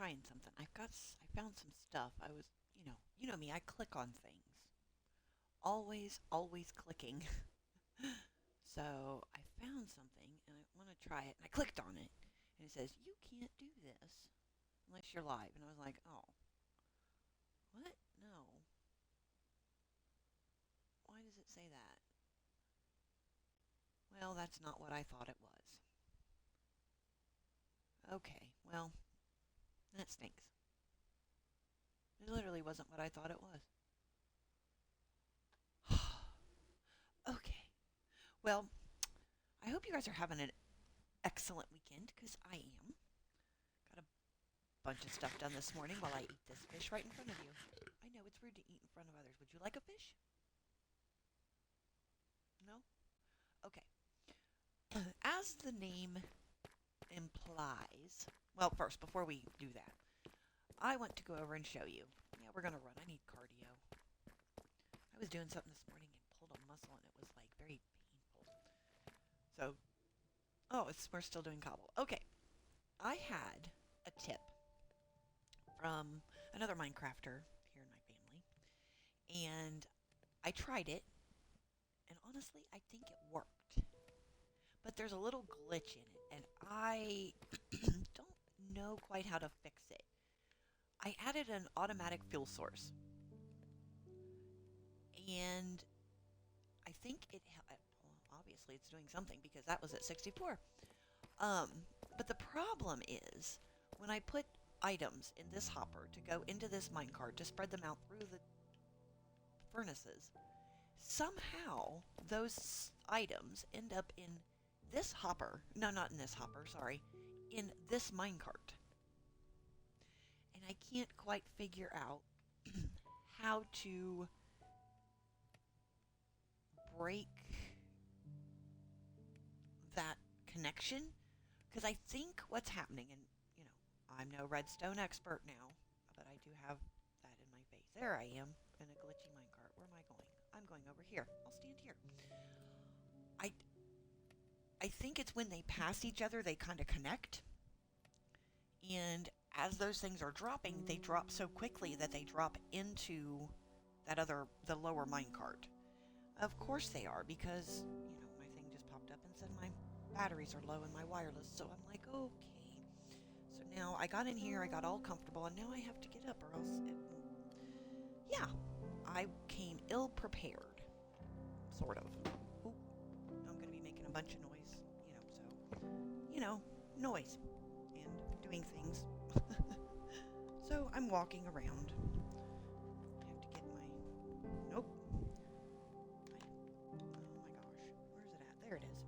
trying something. I found some stuff. You know me. I click on things. Always clicking. So I found something and I want to try it. And I clicked on it, and it says you can't do this unless you're live. And I was like, oh, what? No. Why does it say that? Well, that's not what I thought it was. Okay. Well, that stinks. It literally wasn't what I thought it was. Okay. Well, I hope you guys are having an excellent weekend because I am. Got a bunch of stuff done this morning while I eat this fish right in front of you. I know it's rude to eat in front of others. Would you like a fish? No? Okay. As the name implies, well, first, before we do that, I want to go over and show you. Yeah, we're going to run. I need cardio. I was doing something this morning and pulled a muscle, and it was like very painful. So, we're still doing cobble. Okay. I had a tip from another Minecrafter here in my family, and I tried it, and honestly, I think it worked. But there's a little glitch in it, and I don't know quite how to fix it. I added an automatic fuel source, and I think well, obviously it's doing something because that was at 64. Um, but the problem is when I put items in this hopper to go into this minecart to spread them out through the furnaces, somehow those items end up in this hopper. No, not in this hopper, sorry. In this minecart. And I can't quite figure out how to break that connection. Because I think what's happening, and I'm no redstone expert now, but I do have that in my face. There I am in a glitchy minecart. Where am I going? I'm going over here. I'll stand here. I I think it's when they pass each other, they kind of connect. And as those things are dropping, they drop so quickly that they drop into the lower minecart. Of course they are, because, my thing just popped up and said my batteries are low in my wireless. So I'm like, okay. So now I got in here, I got all comfortable, and now I have to get up or else yeah, I came ill prepared, sort of. Ooh, I'm going to be making a bunch of noise, noise and doing things. So I'm walking around. I have to get my. Nope. Oh my gosh. Where's it at? There it is.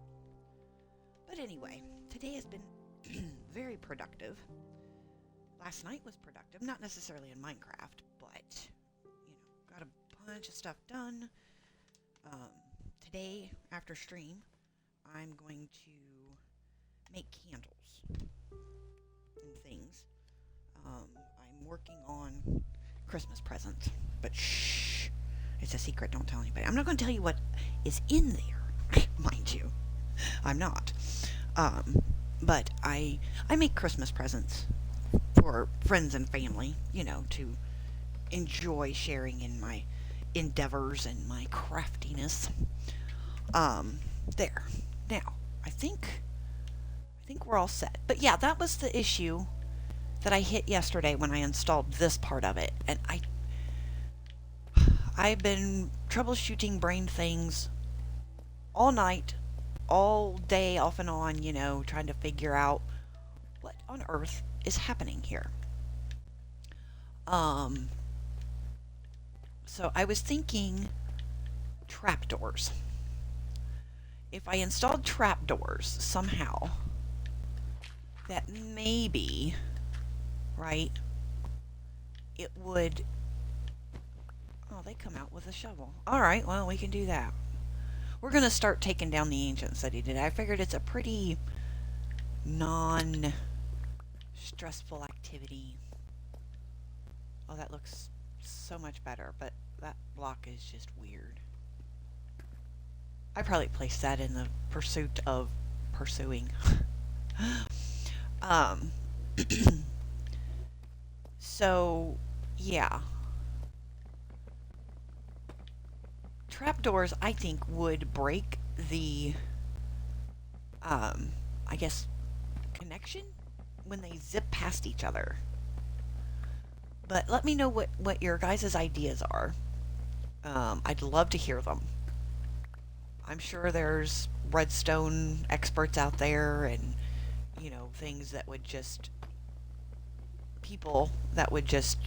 But anyway, today has been very productive. Last night was productive. Not necessarily in Minecraft, but, got a bunch of stuff done. Today, after stream, I'm going to make candles and things. I'm working on Christmas presents, but shh, it's a secret. Don't tell anybody. I'm not going to tell you what is in there, mind you. I'm not. But I make Christmas presents for friends and family, to enjoy sharing in my endeavors and my craftiness. There. Now, I think we're all set. But yeah, that was the issue that I hit yesterday when I installed this part of it. And I've been troubleshooting brain things all night, all day off and on, trying to figure out what on earth is happening here. Um so I was thinking trapdoors. If I installed trapdoors somehow, that maybe, right, it would. Oh, they come out with a shovel. All right, well, we can do that. We're going to start taking down the ancient city today. I figured it's a pretty non stressful activity. Oh, that looks so much better, but that block is just weird. I probably placed that in the pursuit of pursuing. um, So, yeah. Trapdoors, I think, would break the, um, I guess, connection when they zip past each other. But let me know what your guys' ideas are. I'd love to hear them. I'm sure there's redstone experts out there and, things that would just, people that would just,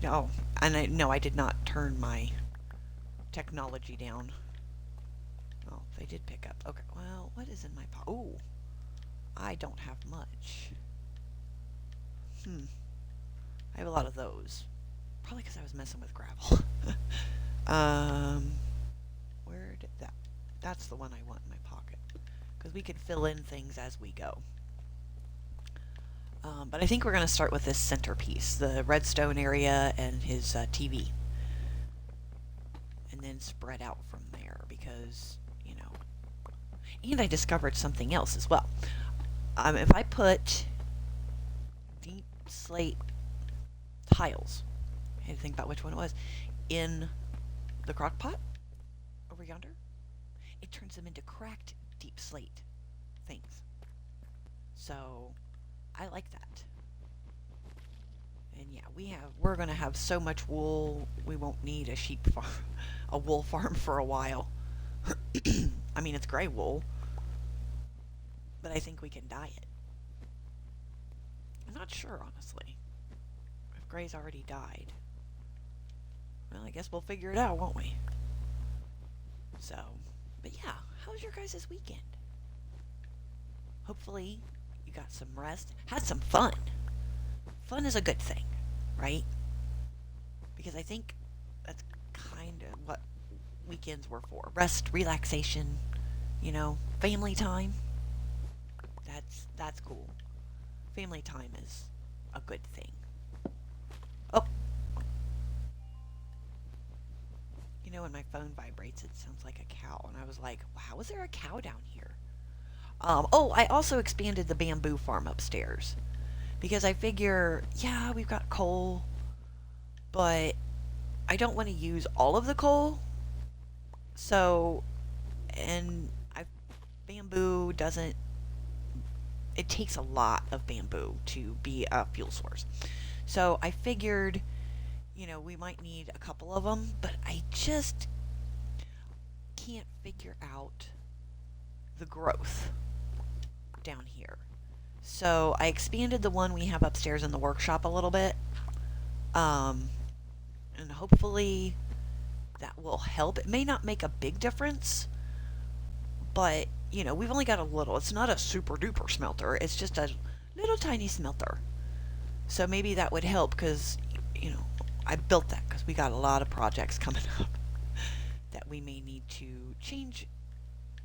oh, and no, I did not turn my technology down. Oh, they did pick up. Okay, well, what is in my pot? Oh, I don't have much. I have a lot of those. Probably because I was messing with gravel. um, where did that? That's the one I want in my pocket. Because we could fill in things as we go. But I think we're going to start with this centerpiece, the redstone area and his TV. And then spread out from there because, And I discovered something else as well. If I put deep slate tiles, I had to think about which one it was, in the crock pot over yonder, it turns them into cracked deep slate things. So I like that. And yeah, we're gonna have so much wool we won't need a sheep farm, a wool farm for a while. I mean, it's gray wool, but I think we can dye it. I'm not sure, honestly, if gray's already dyed. Well, I guess we'll figure it out, won't we? So, but yeah, how was your guys' weekend? Hopefully, you got some rest, had some fun. Fun is a good thing, right? Because I think that's kind of what weekends were for. Rest, relaxation, family time. That's cool. Family time is a good thing. Oh. When my phone vibrates, it sounds like a cow. And I was like, wow, is there a cow down here? I also expanded the bamboo farm upstairs. Because I figure, yeah, we've got coal, but I don't want to use all of the coal. So, and bamboo doesn't, it takes a lot of bamboo to be a fuel source. So I figured, we might need a couple of them, but I just can't figure out the growth down here. So I expanded the one we have upstairs in the workshop a little bit. And hopefully that will help. It may not make a big difference, but, we've only got a little. It's not a super duper smelter. It's just a little tiny smelter. So maybe that would help because, I built that because we got a lot of projects coming up that we may need to change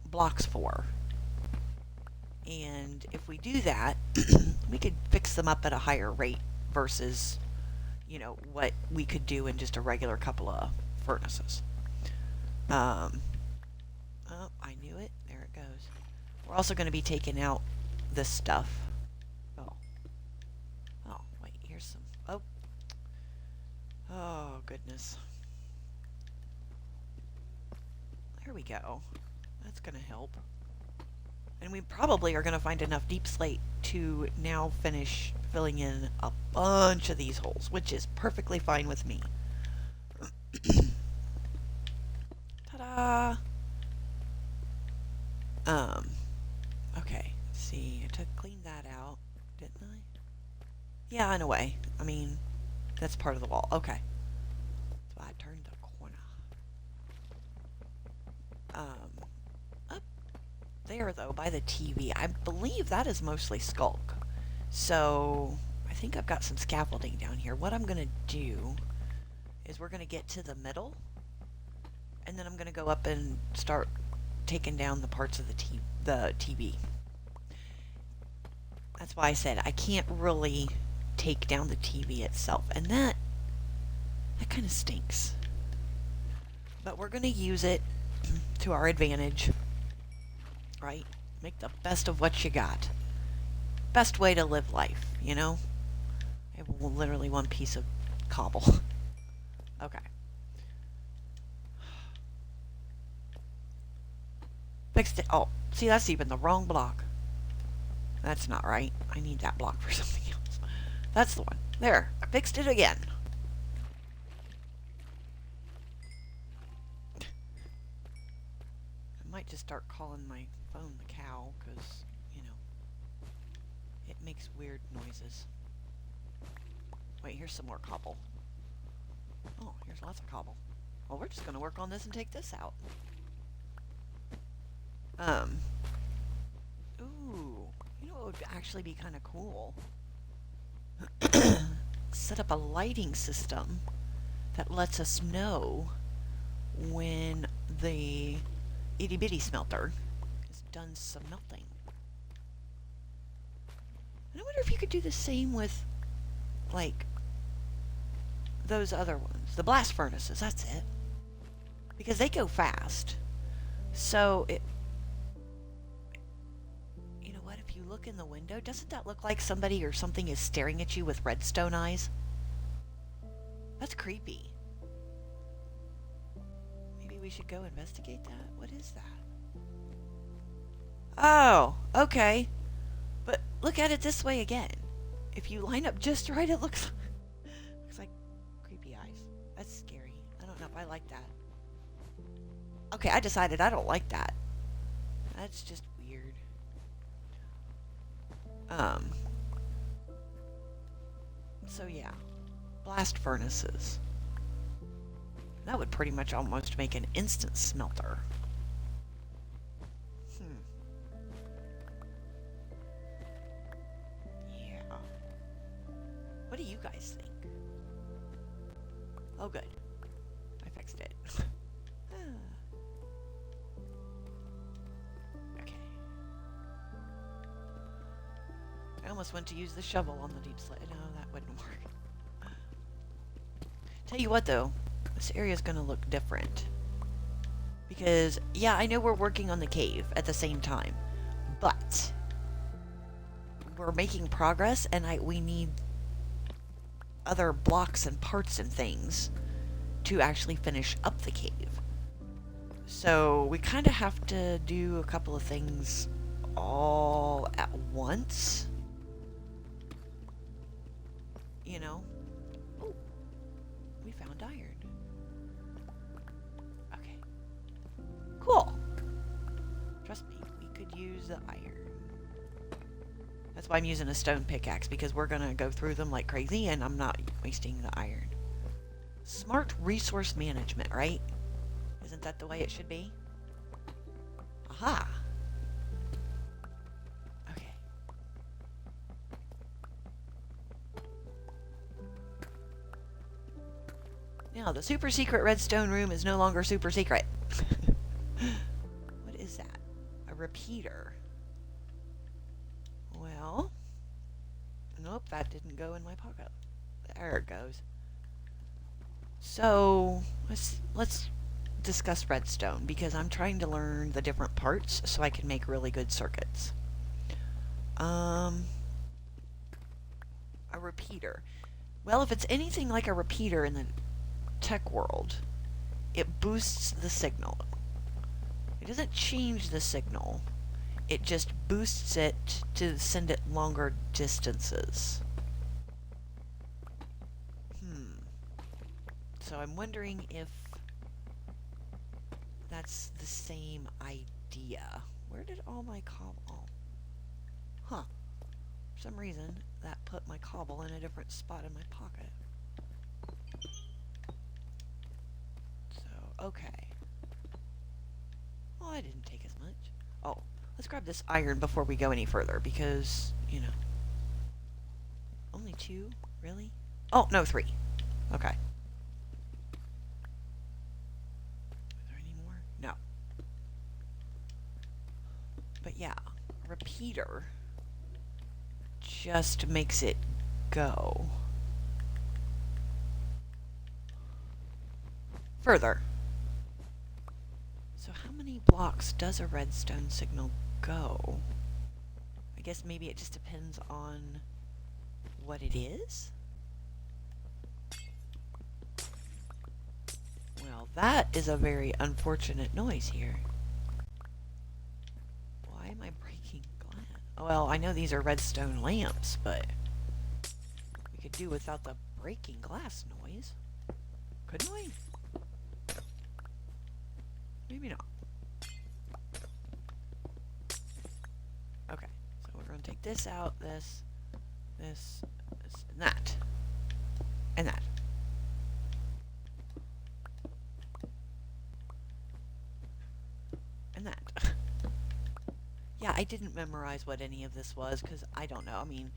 blocks for. And if we do that, we could fix them up at a higher rate versus, what we could do in just a regular couple of furnaces. Oh, I knew it. There it goes. We're also going to be taking out this stuff. Oh, wait, here's some. Oh, goodness. There we go. That's going to help. And we probably are going to find enough deep slate to now finish filling in a bunch of these holes, which is perfectly fine with me. Ta-da! Okay, let's see. I cleaned that out, didn't I? Yeah, in a way. I mean, that's part of the wall. Okay. So I turned the corner. Up there, though, by the TV, I believe that is mostly Skulk. So I think I've got some scaffolding down here. What I'm going to do is we're going to get to the middle, and then I'm going to go up and start taking down the parts of the TV. That's why I said I can't really take down the TV itself, and that kind of stinks. But we're going to use it to our advantage, right? Make the best of what you got. Best way to live life, I have literally one piece of cobble. Okay. Fixed it. Oh, see, that's even the wrong block. That's not right. I need that block for something else. That's the one. There. I fixed it again. I might just start calling my phone the cow, because, you know, it makes weird noises. Wait, here's some more cobble. Oh, here's lots of cobble. Well, we're just going to work on this and take this out. Ooh, you know what would actually be kind of cool? Set up a lighting system that lets us know when the itty bitty smelter has done some melting. And I wonder if you could do the same with, like, those other ones. The blast furnaces, that's it. Because they go fast. So, you know what, if you look in the window, doesn't that look like somebody or something is staring at you with redstone eyes? That's creepy. Maybe we should go investigate that? What is that? Oh, okay. But look at it this way again. If you line up just right, it looks like creepy eyes. That's scary. I don't know if I like that. Okay, I decided I don't like that. That's just weird. So yeah. Blast furnaces. That would pretty much almost make an instant smelter. Yeah. What do you guys think? Oh, good. I fixed it. Okay. I almost went to use the shovel on the deep slate. No, that wouldn't work. Tell you what, though. This area is going to look different. Because, yeah, I know we're working on the cave at the same time. But we're making progress, and we need other blocks and parts and things to actually finish up the cave. So we kind of have to do a couple of things all at once. You know? Oh, we found iron. Okay. Cool. Trust me, we could use the iron. That's why I'm using a stone pickaxe, because we're going to go through them like crazy, and I'm not wasting the iron. Smart resource management, right? Isn't that the way it should be? Aha! Okay. Now, the super secret redstone room is no longer super secret. What is that? A repeater. Well, nope, that didn't go in my pocket. There it goes. So, let's discuss redstone, because I'm trying to learn the different parts so I can make really good circuits. A repeater. Well, if it's anything like a repeater in the tech world, it boosts the signal. It doesn't change the signal. It just boosts it to send it longer distances. So I'm wondering if that's the same idea. Where did all my cobble... Oh. Huh. For some reason, that put my cobble in a different spot in my pocket. So, okay. Oh, I didn't take as much. Oh, let's grab this iron before we go any further, because, you know. Only 2? Really? Oh, no, 3. Okay. But yeah, repeater just makes it go further. So how many blocks does a redstone signal go? I guess maybe it just depends on what it is? that is a very unfortunate noise here. Why am I breaking glass? Well, I know these are redstone lamps, but we could do without the breaking glass noise. Couldn't we? Maybe not. Okay, so we're going to take this out, this, and that. And that. And that. Yeah, I didn't memorize what any of this was because I don't know. I mean,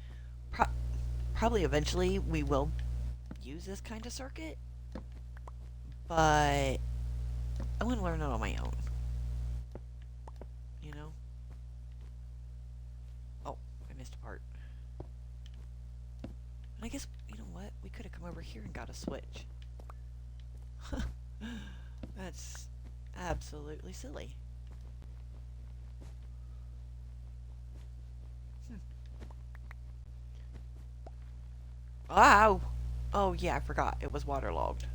probably eventually we will use this kind of circuit, but I want to learn it on my own. You know? Oh, I missed a part. And I guess, you know what? We could have come over here and got a switch. That's absolutely silly. Wow! Oh, yeah, I forgot. It was waterlogged.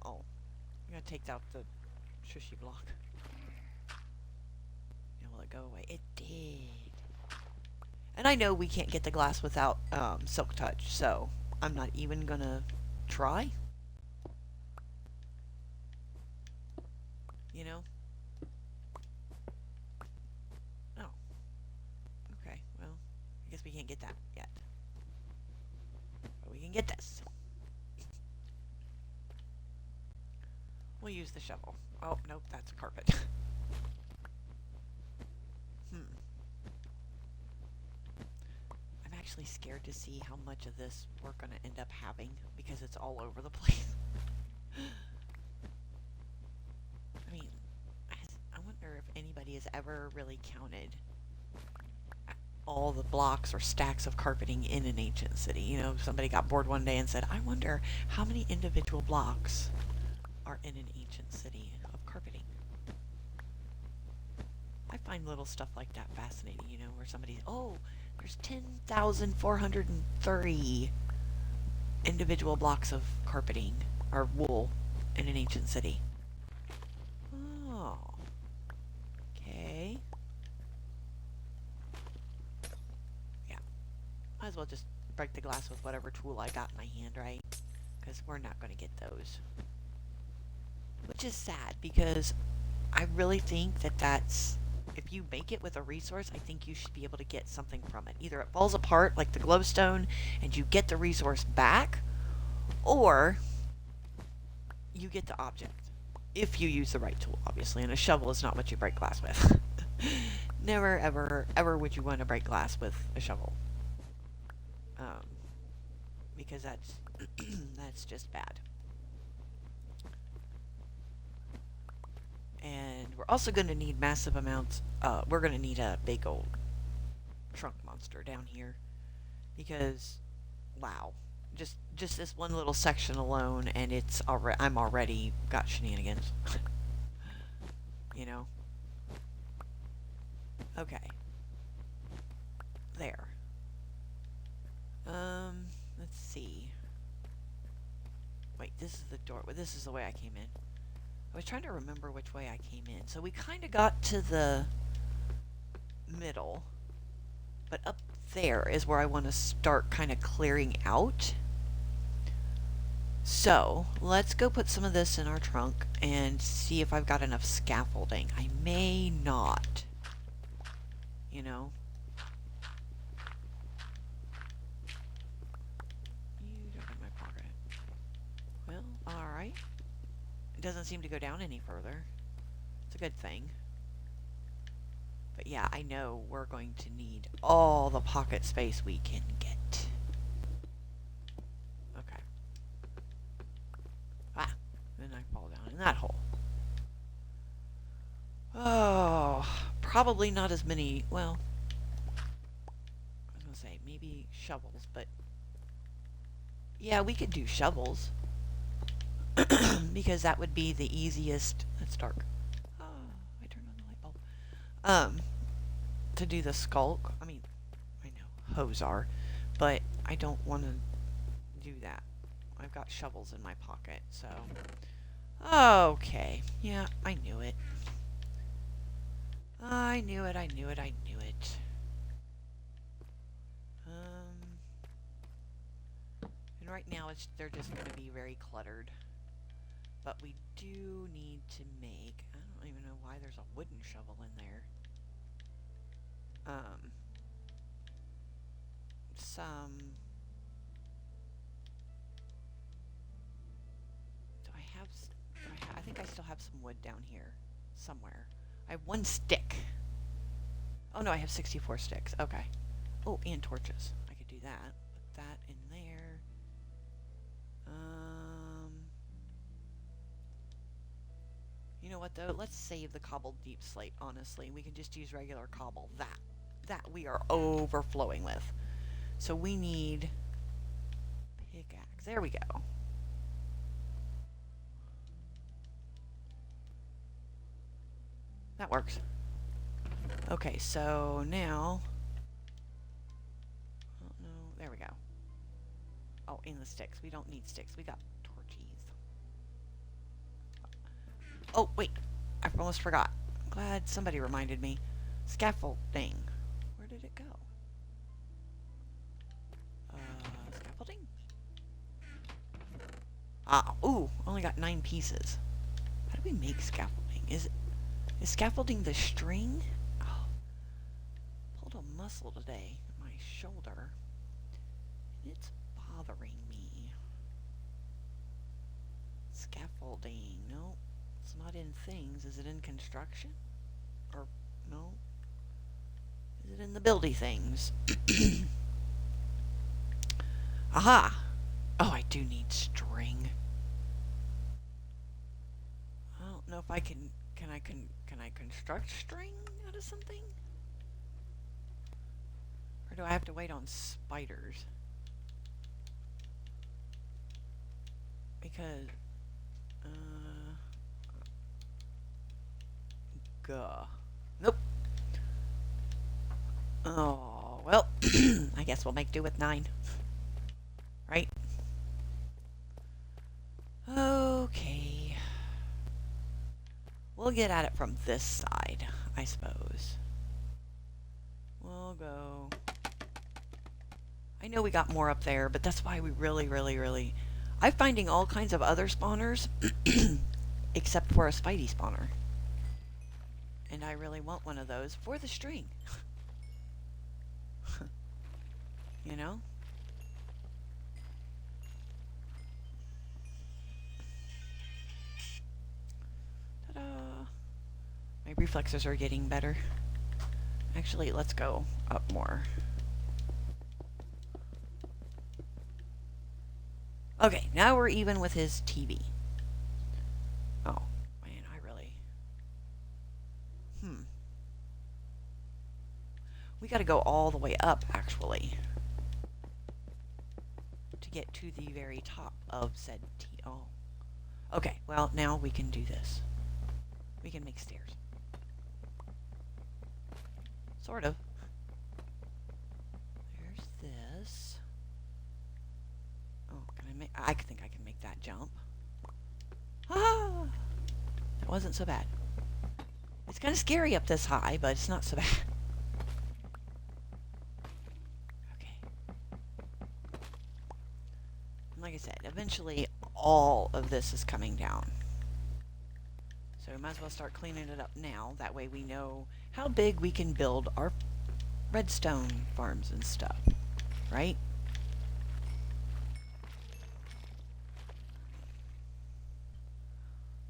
Oh. I'm gonna take out the shushy block. And will it go away? It did. And I know we can't get the glass without Silk Touch, so I'm not even gonna try. You know? Oh. Okay, well, I guess we can't get that yet. But we can get this. We'll use the shovel. Oh, nope, that's carpet. I'm actually scared to see how much of this we're going to end up having because it's all over the place. I mean, I wonder if anybody has ever really counted all the blocks or stacks of carpeting in an ancient city. You know, somebody got bored one day and said, I wonder how many individual blocks are in an ancient city of carpeting. I find little stuff like that fascinating, you know, where somebody's, oh, there's 10,430 individual blocks of carpeting or wool in an ancient city. Oh. Okay. Yeah. Might as well just break the glass with whatever tool I got in my hand, right? Because we're not going to get those. Which is sad because I really think that that's, if you make it with a resource, I think you should be able to get something from it. Either it falls apart like the glowstone and you get the resource back, or you get the object. If you use the right tool, obviously, and a shovel is not what you break glass with. Never, ever, ever would you want to break glass with a shovel. Because that's, that's just bad. And we're also going to need massive amounts, we're going to need a big old trunk monster down here. Because, wow. Just this one little section alone, and it's I'm already got shenanigans. You know? Okay. There. Let's see. Wait, this is the door. This is the way I came in. I was trying to remember which way I came in. So we kind of got to the middle, but up there is where I want to start kind of clearing out. So let's go put some of this in our trunk and see if I've got enough scaffolding. I may not, you know. You don't have my pocket. Well, alright. It doesn't seem to go down any further. It's a good thing. But yeah, I know we're going to need all the pocket space we can get. Okay. Ah, then I fall down in that hole. Oh, probably not as many, well, I was going to say maybe shovels, but yeah, we could do shovels. Because that would be the easiest. It's dark. Oh, I turned on the light bulb. To do the skulk. I mean, I know hoes are, but I don't want to do that. I've got shovels in my pocket, so... Okay. Yeah, I knew it. I knew it, I knew it, I knew it. And right now they're just going to be very cluttered. But we do need to make... I don't even know why there's a wooden shovel in there. Some... I think I still have some wood down here somewhere. I have 1 stick. Oh no, I have 64 sticks. Okay. Oh, and torches. I could do that. Put that in there. You know what though? Let's save the cobbled deep slate, honestly. We can just use regular cobble. That we are overflowing with. So we need pickaxe. There we go. That works. Okay, so now... Oh, no, there we go. Oh, in the sticks. We don't need sticks. We got torches. Oh, wait. I almost forgot. I'm glad somebody reminded me. Scaffolding. Where did it go? Scaffolding? Ah, ooh, only got 9 pieces. How do we make scaffolding? Is scaffolding the string? Oh, pulled a muscle today in my shoulder. And it's bothering me. Scaffolding. No, it's not in things. Is it in construction? Or, no? Is it in the buildy things? Aha! Oh, I do need string. I don't know if I can... Can I construct string out of something? Or do I have to wait on spiders? Because, nope. Oh, well, I guess we'll make do with 9. Right? Okay. We'll get at it from this side, I suppose. We'll go... I know we got more up there, but that's why we really... I'm finding all kinds of other spawners, except for a Spidey spawner. And I really want one of those for the string. You know? Ta-da! My reflexes are getting better. Actually, let's go up more. Okay, now we're even with his TV. Oh, man, I really... We gotta go all the way up, actually, to get to the very top of said TV. Oh. Okay, well, now we can do this. We can make stairs. Sort of. There's this. Oh, can I make... I think I can make that jump. Ah! That wasn't so bad. It's kind of scary up this high, but it's not so bad. Okay. And like I said, eventually all of this is coming down. So we might as well start cleaning it up now. That way we know how big we can build our redstone farms and stuff. Right?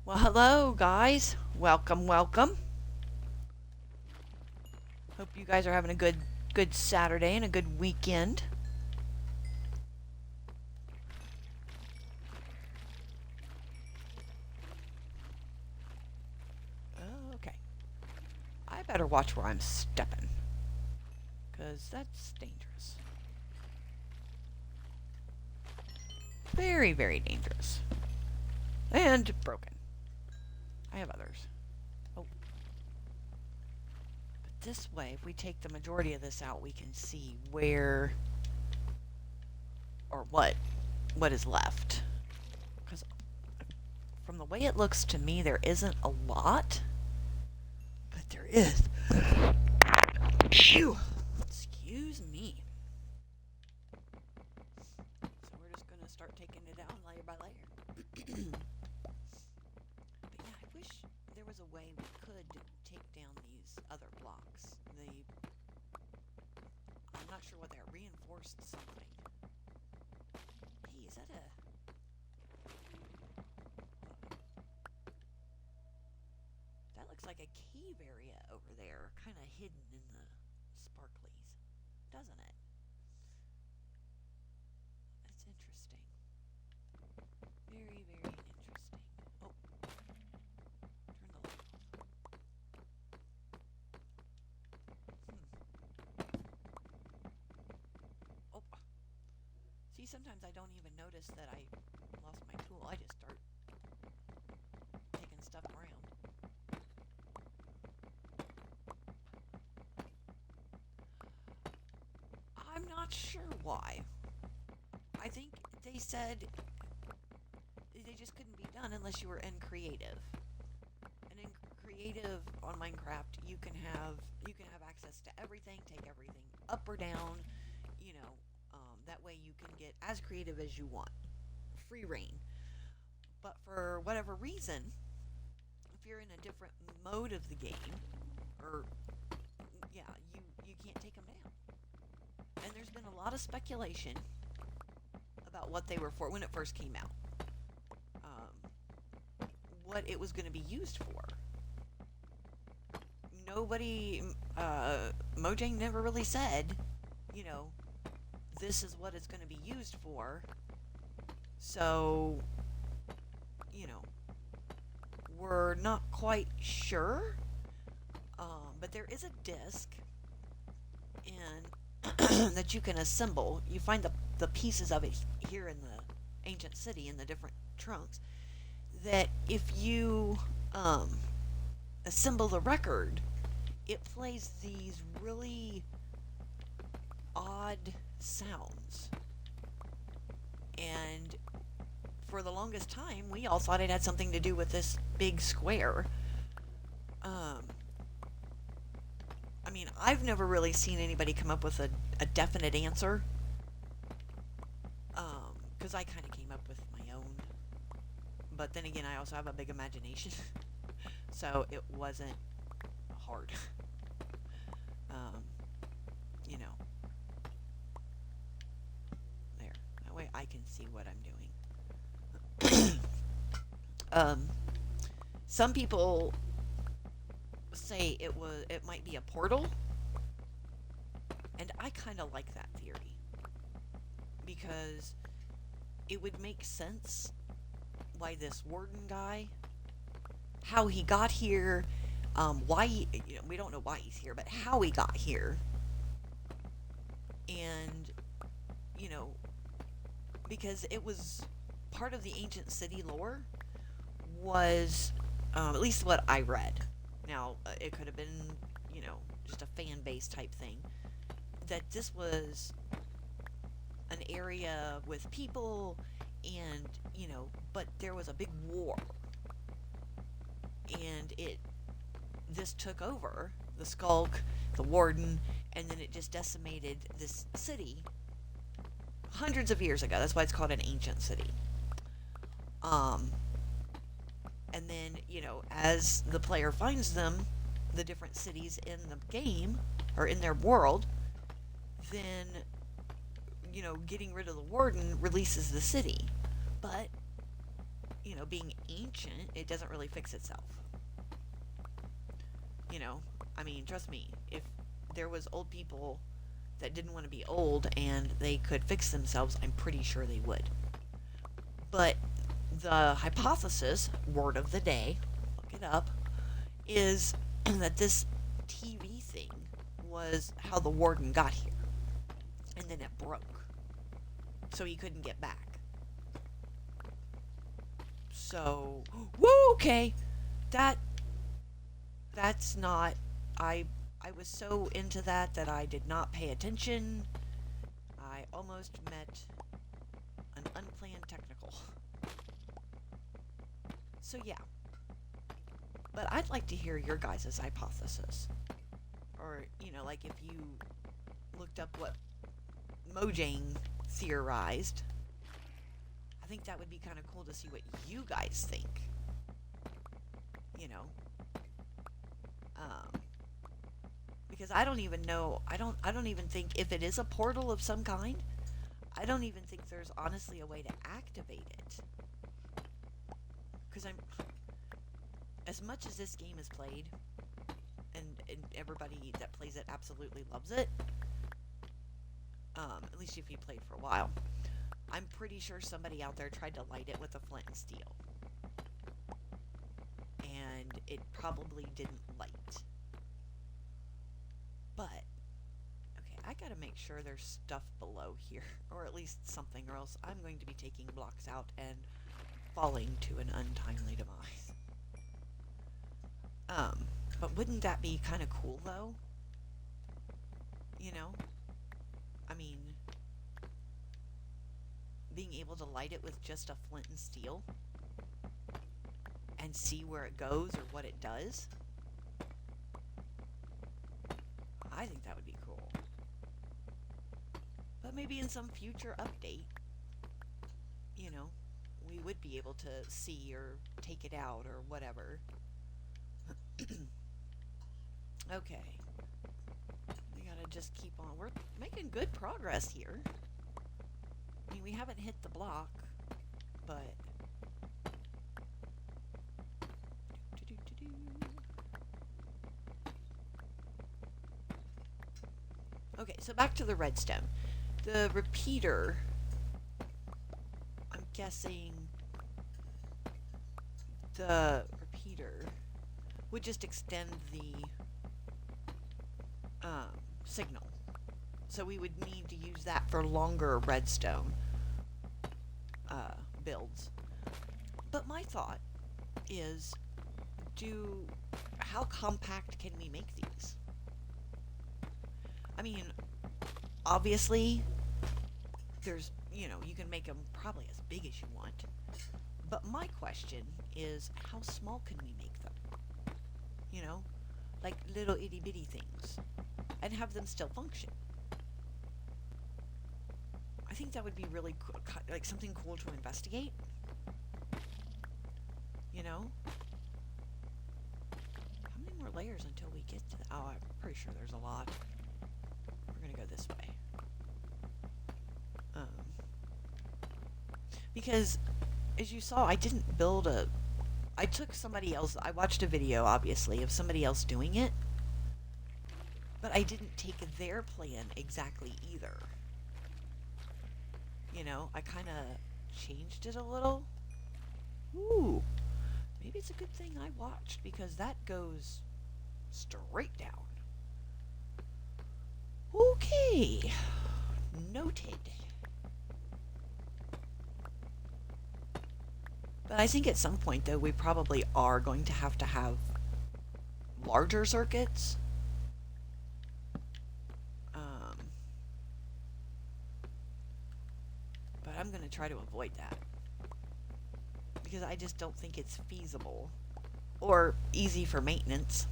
Well, hello, guys. Welcome, welcome. Hope you guys are having a good Saturday and a good weekend. Okay. I better watch where I'm stepping, 'cause that's dangerous. Very, very dangerous. And broken. I have others. Oh. But this way, if we take the majority of this out, we can see where or what what is left. Because from the way it looks to me, there isn't a lot, but there is. Phew! Excuse me. So we're just gonna start taking it down layer by layer. But yeah, I wish there was a way we could take down these other blocks. I'm not sure what that reinforced something. Hey, is that a? That looks like a cave area over there, kind of hidden in the sparklies, doesn't it? That's interesting. Very, very interesting. Oh, turn the light off. Oh, see, sometimes I don't even notice that I lost my tool. I just start taking stuff around. I'm not sure why. I think they said they just couldn't be done unless you were in creative. And in creative on Minecraft, you can have access to everything, take everything up or down, you know, that way you can get as creative as you want, free reign. But for whatever reason, if you're in a different mode of the game, or yeah, you can't take them down. And there's been a lot of speculation about what they were for when it first came out, what it was going to be used for. Nobody, Mojang never really said, you know, this is what it's going to be used for. So, you know, we're not quite sure. But there is a disc in that you can assemble. You find the pieces of it here in the ancient city in the different trunks. That if you assemble the record, it plays these really odd sounds. And for the longest time, we all thought it had something to do with this big square. I mean, I've never really seen anybody come up with a definite answer. Because I kind of came up with my own. But then again, I also have a big imagination. So it wasn't hard. You know. There. That way I can see what I'm doing. Some people say it might be a portal, and I kind of like that theory because it would make sense why this warden guy, how he got here, why we don't know why he's here, but how he got here, and you know, because it was part of the ancient city lore was at least what I read. Now, it could have been, you know, just a fan base type thing. That this was an area with people, and, you know, but there was a big war. And this took over the Skulk, the Warden, and then it just decimated this city hundreds of years ago. That's why it's called an ancient city. And then, you know, as the player finds them, the different cities in the game, or in their world, then, you know, getting rid of the warden releases the city. But, you know, being ancient, it doesn't really fix itself. You know, I mean, trust me, if there was old people that didn't want to be old and they could fix themselves, I'm pretty sure they would. But the hypothesis, word of the day, look it up, is that this TV thing was how the warden got here. And then it broke. So he couldn't get back. So, woo, okay. That's not, I was so into that I did not pay attention. I almost met an unplanned I'm technical. So yeah. But I'd like to hear your guys' hypothesis. Or, like if you looked up what Mojang theorized. I think that would be kind of cool to see what you guys think. You know, because I don't even know. I don't even think if it is a portal of some kind. I don't even think there's honestly a way to activate it. Because as much as this game is played, and everybody that plays it absolutely loves it. At least if you played for a while. I'm pretty sure somebody out there tried to light it with a flint and steel. And it probably didn't light. But, okay, I gotta make sure there's stuff below here. Or at least something, or else I'm going to be taking blocks out and falling to an untimely demise. But wouldn't that be kind of cool, though? You know? I mean, being able to light it with just a flint and steel and see where it goes or what it does, I think that would be cool. But maybe in some future update, we would be able to see or take it out or whatever. Okay. We gotta just keep on. We're making good progress here. I mean, we haven't hit the block, but... Okay, so back to the redstone. The repeater, I'm guessing the repeater would just extend the signal. So we would need to use that for longer redstone builds. But my thought is, how compact can we make these? I mean, obviously, there's, you can make them probably as big as you want. But my question is, how small can we make them? Like little itty bitty things. And have them still function. I think that would be really cool, like something cool to investigate. How many more layers until we get to... Oh, I'm pretty sure there's a lot. We're going to go this way. Because, as you saw, I didn't build I took somebody else... I watched a video, obviously, of somebody else doing it. But I didn't take their plan exactly either. I kind of changed it a little. Ooh. Maybe it's a good thing I watched, because that goes straight down. Okay. Noted. But I think at some point, though, we probably are going to have larger circuits. But I'm going to try to avoid that. Because I just don't think it's feasible or easy for maintenance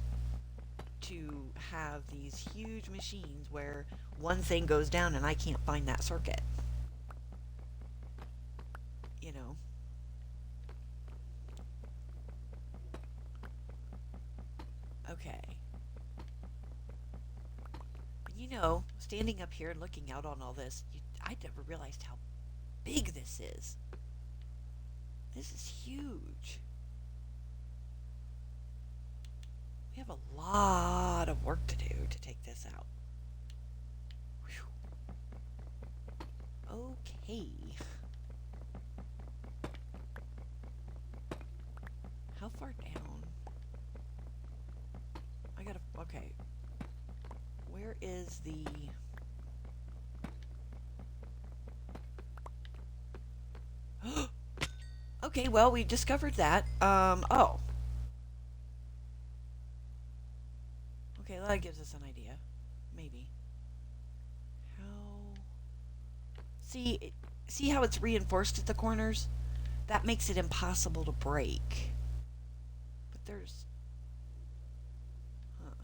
to have these huge machines where one thing goes down and I can't find that circuit. Okay. Standing up here and looking out on all this, I never realized how big this is. This is huge. We have a lot of work to do to take this out. Whew. Okay. How far down? Okay. Where is the... Okay, well, we discovered that. Oh. Okay, that gives us an idea. Maybe. How... See, see how it's reinforced at the corners? That makes it impossible to break. But there's, huh,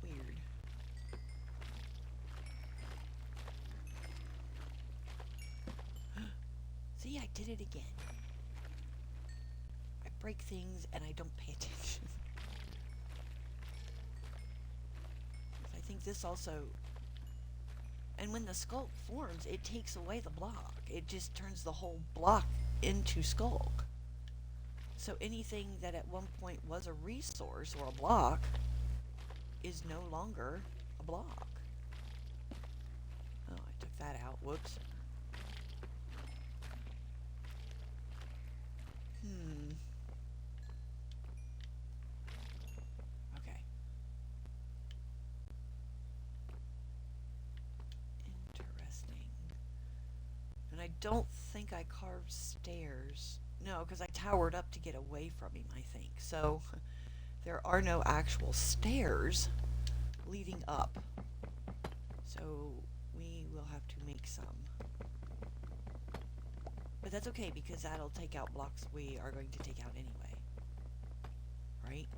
weird. See, I did it again. I break things and I don't pay attention. I think this also, and when the skulk forms, it takes away the block. It just turns the whole block into skulk. So anything that at one point was a resource or a block is no longer a block. Oh, I took that out. Whoops. Hmm. Okay. Interesting. And I don't think I carved stairs. No, because I towered up to get away from him, I think. So there are no actual stairs leading up. So we will have to make some. But that's okay because that'll take out blocks we are going to take out anyway. Right?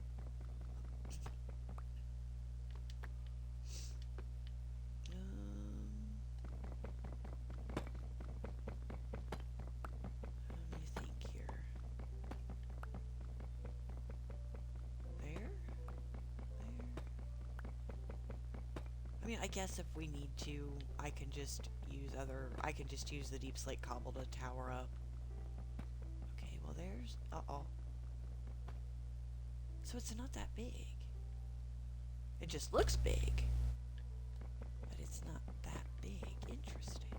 Let me think here. There? I mean, I guess if we need to, I can just use the deep slate cobble to tower up. Okay, well there's, uh-oh. So it's not that big. It just looks big. But it's not that big. Interesting.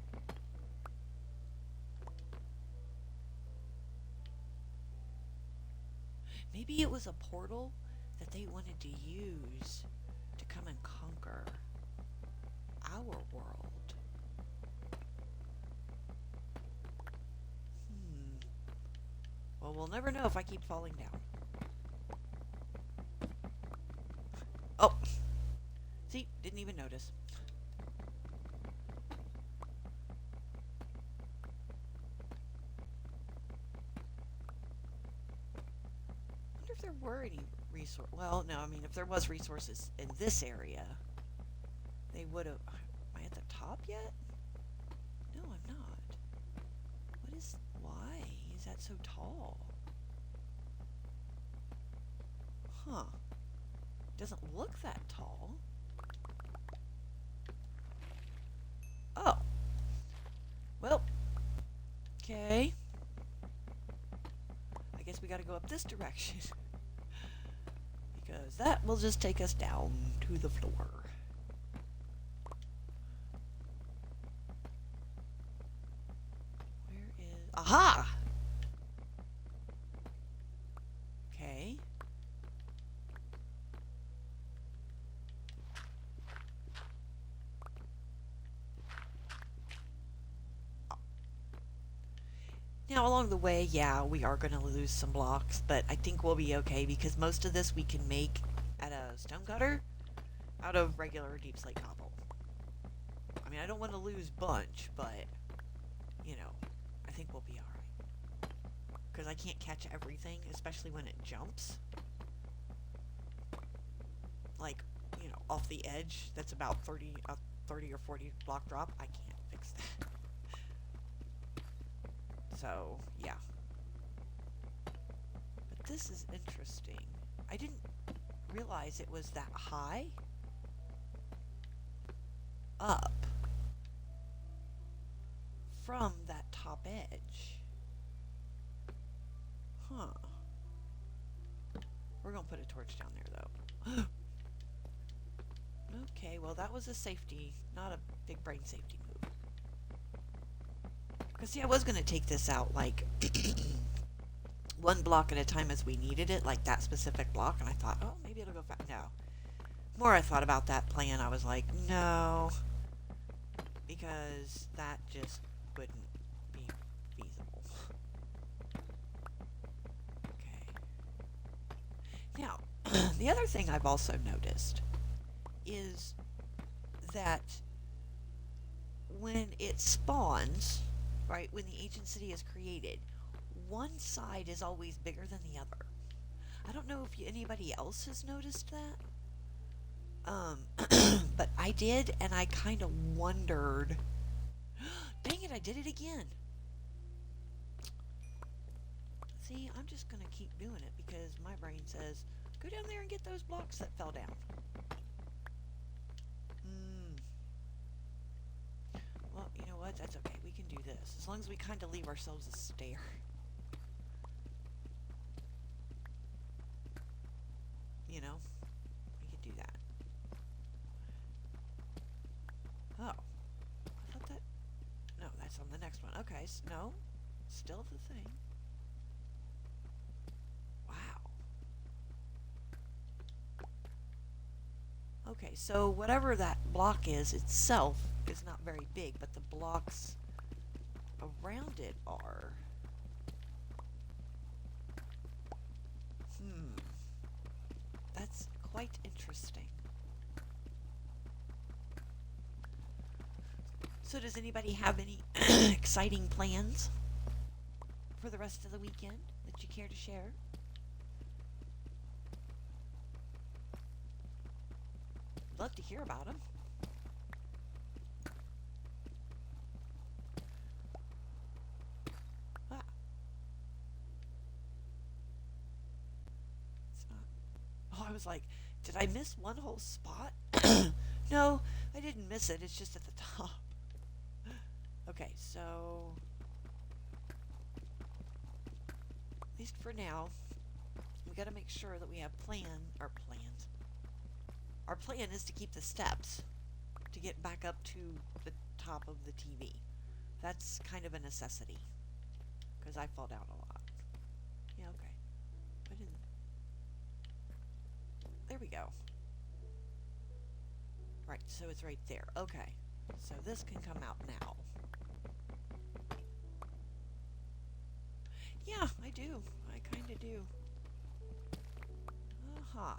Maybe it was a portal that they wanted to use to come and conquer our world. Well, we'll never know if I keep falling down. Oh! See? Didn't even notice. I wonder if there were any resource. Well, no, I mean, if there was resources in this area, they would have. Am I at the top yet? No, I'm not. What is. Why is that so tall? Huh. Doesn't look that tall. Oh. Well. Okay. I guess we gotta go up this direction. Because that will just take us down to the floor. Where is... Aha! Okay. Now, along the way, yeah, we are going to lose some blocks, but I think we'll be okay because most of this we can make at a stone cutter out of regular deep slate cobble. I mean, I don't want to lose bunch, but, you know, I think we'll be alright. Because I can't catch everything, especially when it jumps. Like, you know, off the edge, that's about 30 or 40 block drop. I can't fix that. So, yeah. But this is interesting. I didn't realize it was that high up from that top edge. Huh. We're going to put a torch down there, though. Okay, well, that was a safety, not a big brain safety move. Because, see, I was going to take this out, like, one block at a time as we needed it, like that specific block, and I thought, oh, maybe it'll go fast. No. The more I thought about that plan, I was like, no, because that just wouldn't be feasible. Okay. Now, the other thing I've also noticed is that it spawns, right, when the ancient city is created, one side is always bigger than the other. I don't know if anybody else has noticed that. But I did, and I kind of wondered. Dang it, I did it again. See, I'm just going to keep doing it because my brain says, go down there and get those blocks that fell down. Well, you know what? That's okay. We can do this. As long as we kind of leave ourselves a stair. You know? We could do that. Oh. I thought that... No, that's on the next one. Okay, no. Still the thing. Wow. Okay, so whatever that block is itself is not very big, but the blocks around it are. That's quite interesting. So does anybody have any exciting plans for the rest of the weekend that you care to share? Love to hear about them. Ah. It's not. Oh, I was like, did I miss one whole spot? No, I didn't miss it. It's just at the top. Okay, so at least for now, we got to make sure that we have our plans. Our plan is to keep the steps to get back up to the top of the TV. That's kind of a necessity because I fall down a lot. Yeah, okay. I didn't. There we go. Right, so it's right there. Okay, so this can come out now. Yeah, I do. I kind of do. Aha.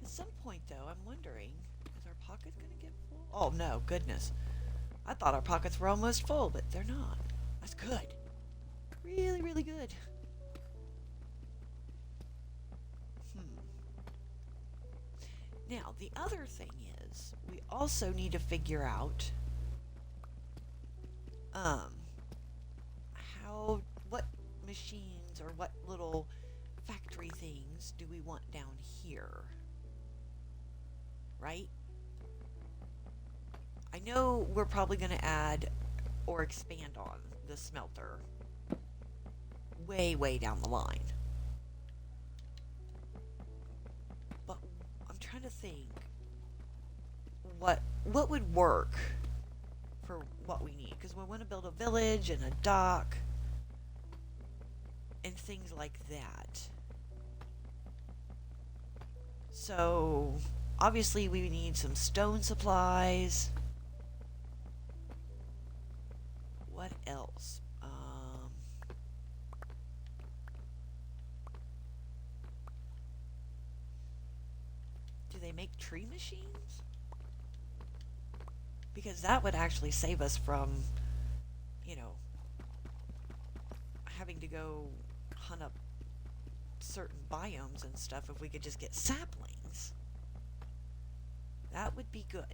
At some point, though, I'm wondering, is our pocket going to get full? Oh, no, goodness. I thought our pockets were almost full, but they're not. That's good. Really, really good. Now, the other thing is, we also need to figure out what machines or what little factory things do we want down here, right? I know we're probably going to add or expand on the smelter way, way down the line. But I'm trying to think what would work for what we need, because we want to build a village and a dock and things like that. So obviously we need some stone supplies. What else? Do they make tree machines? Because that would actually save us from, having to go hunt up certain biomes and stuff if we could just get saplings. That would be good.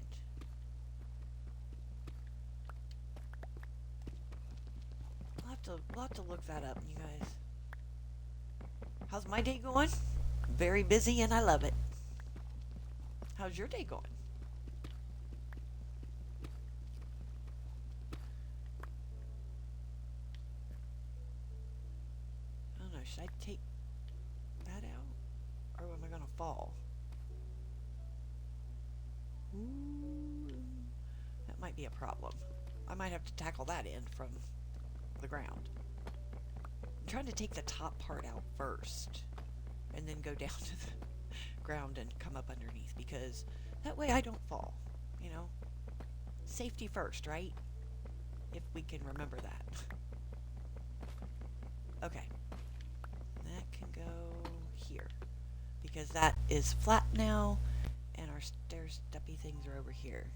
We'll have to look that up, you guys. How's my day going? Very busy and I love it. How's your day going? I don't know, should I take that out? Or am I gonna fall? Ooh, that might be a problem. I might have to tackle that end from the ground. I'm trying to take the top part out first and then go down to the ground and come up underneath, because that way I don't fall, Safety first, right? If we can remember that. Okay. That can go here, because that is flat now, and our our stair steppy things are over here.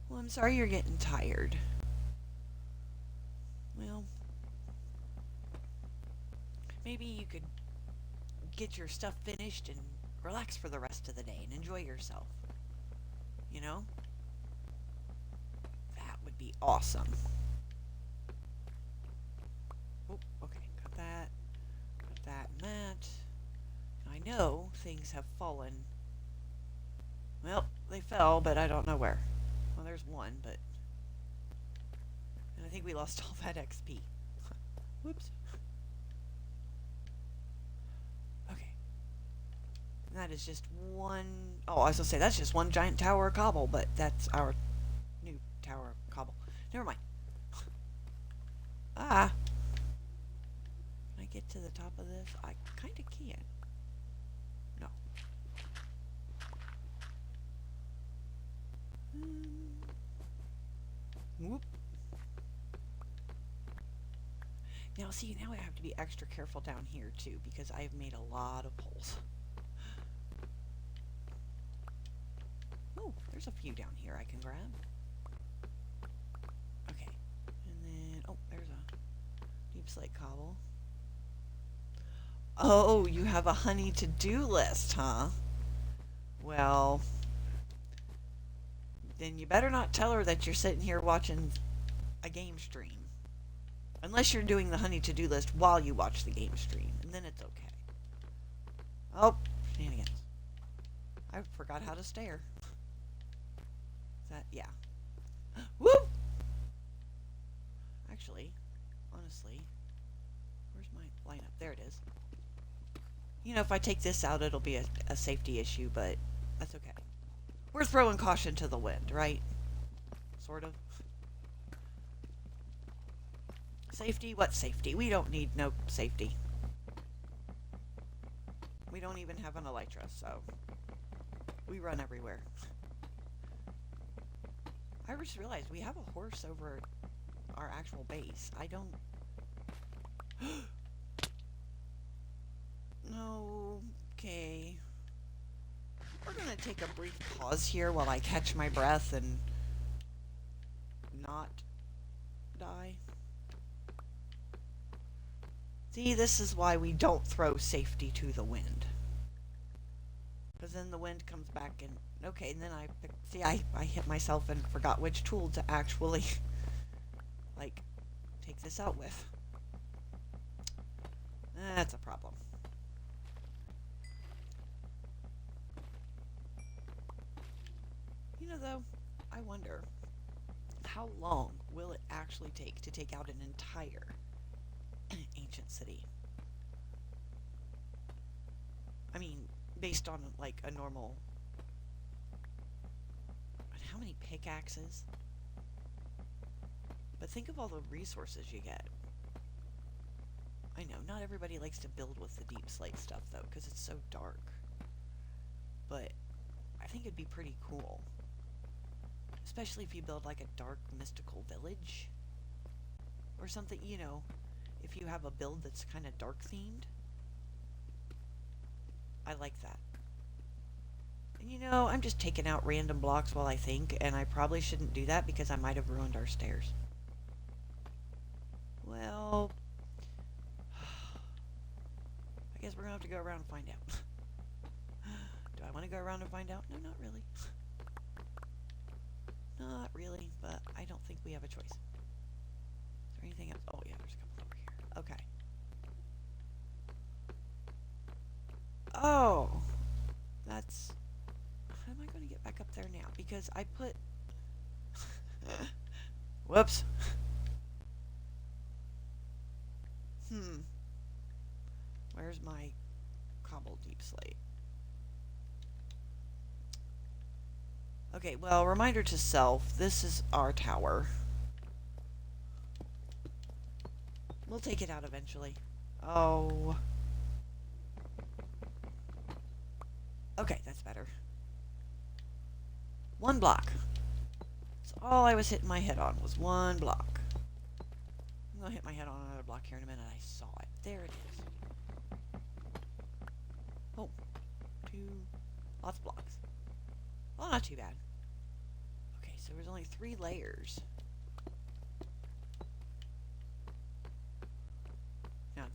Well, I'm sorry you're getting tired. Well, maybe you could get your stuff finished and relax for the rest of the day and enjoy yourself. You know? That would be awesome. Oh, okay. Got that. Got that and that. I know things have fallen. Well, they fell, but I don't know where. Well, there's one, but... And I think we lost all that XP. Whoops. Okay. And that is just one... Oh, I was going to say, that's just one giant tower of cobble, but that's our new tower of cobble. Never mind. Ah. Can I get to the top of this? I kind of can. No. Whoop. Now, see, now I have to be extra careful down here, too, because I've made a lot of holes. Oh, there's a few down here I can grab. Okay. And then, oh, there's a deep slate cobble. Oh, you have a honey to-do list, huh? Well, then you better not tell her that you're sitting here watching a game stream. Unless you're doing the honey to-do list while you watch the game stream, and then it's okay. Oh, shenanigans. I forgot how to stare. That, yeah. Woo! Actually, honestly, where's my lineup? There it is. You know, if I take this out, it'll be a safety issue, but that's okay. We're throwing caution to the wind, right? Sort of. Safety? What safety? We don't need no safety. We don't even have an elytra, so we run everywhere. I just realized we have a horse over our actual base. I don't... Okay. We're going to take a brief pause here while I catch my breath and not die. See, this is why we don't throw safety to the wind. Because then the wind comes back and... Okay, and then I hit myself and forgot which tool to actually, like, take this out with. That's a problem. You know, though, I wonder, how long will it actually take to take out an entire ancient city? I mean, based on, like, a normal... How many pickaxes? But think of all the resources you get. I know, not everybody likes to build with the deep slate stuff, though, because it's so dark. But I think it'd be pretty cool. Especially if you build, like, a dark, mystical village. Or something, you know, if you have a build that's kind of dark-themed. I like that. And you know, I'm just taking out random blocks while I think, and I probably shouldn't do that because I might have ruined our stairs. Well, I guess we're going to have to go around and find out. Do I want to go around and find out? No, not really. Not really, but I don't think we have a choice. Is there anything else? Oh, yeah, there's a couple over here. Okay. Oh, that's... How am I going to get back up there now? Because I put... Whoops. Where's my cobble deep slate? Okay, well, reminder to self, this is our tower. We'll take it out eventually. Oh. Okay, that's better. One block. That's all I was hitting my head on, was one block. I'm going to hit my head on another block here in a minute. I saw it. There it is. Oh. Lots of blocks. Well, not too bad. Okay, so there's only 3 layers. Now,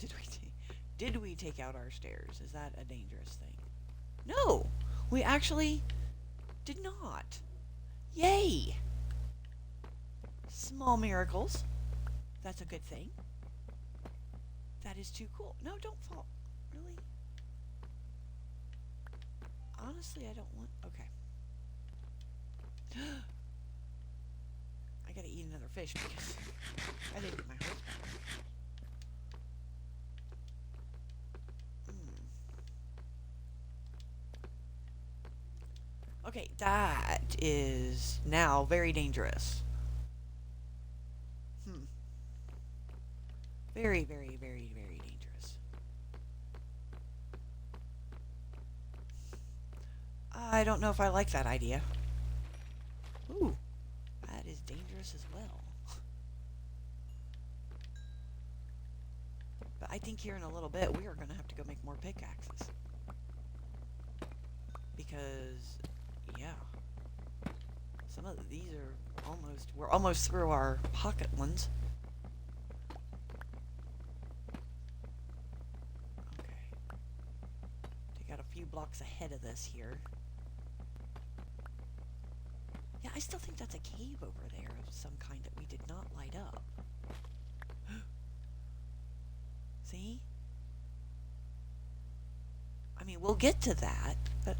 did we take out our stairs? Is that a dangerous thing? No, we actually did not. Yay! Small miracles. That's a good thing. That is too cool. No, don't fall. Really? Honestly, I don't want... Okay. I gotta eat another fish because I didn't get my horse back. Okay, that is now very dangerous. Very, very, very, very dangerous. I don't know if I like that idea. Ooh, that is dangerous as well. But I think here in a little bit we are going to have to go make more pickaxes. Because, yeah. Some of these are we're almost through our pocket ones. Blocks ahead of this here. Yeah, I still think that's a cave over there of some kind that we did not light up. See? I mean, we'll get to that, but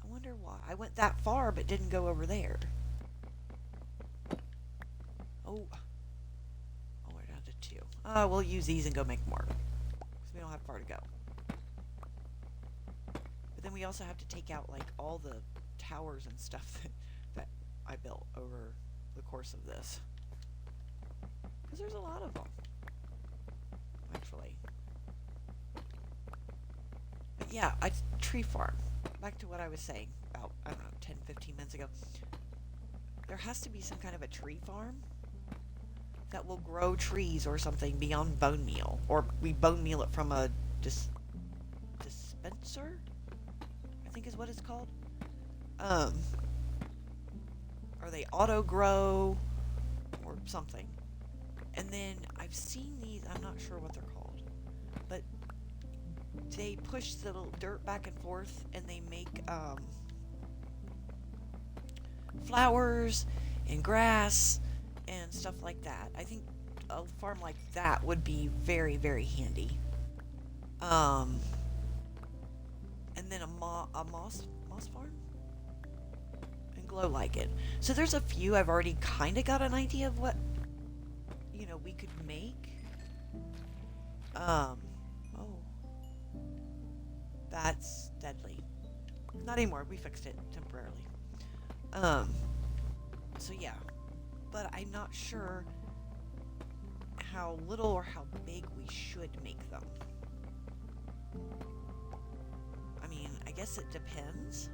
I wonder why. I went that far but didn't go over there. Oh. Oh, we're down to 2. We'll use these and go make more. Because we don't have far to go. But then we also have to take out, like, all the towers and stuff that I built over the course of this. Because there's a lot of them, actually. But yeah, tree farm. Back to what I was saying about, I don't know, 10, 15 minutes ago. There has to be some kind of a tree farm that will grow trees or something beyond bone meal. Or we bone meal it from a dispenser? I think is what it's called. Or they auto grow or something. And then I've seen these, I'm not sure what they're called, but they push the little dirt back and forth and they make flowers and grass and stuff like that. I think a farm like that would be very, very handy. And then a moss farm and glow like it. So there's a few I've already kind of got an idea of what we could make. Oh, that's deadly. Not anymore. We fixed it temporarily. So yeah, but I'm not sure how little or how big we should make them. I guess it depends.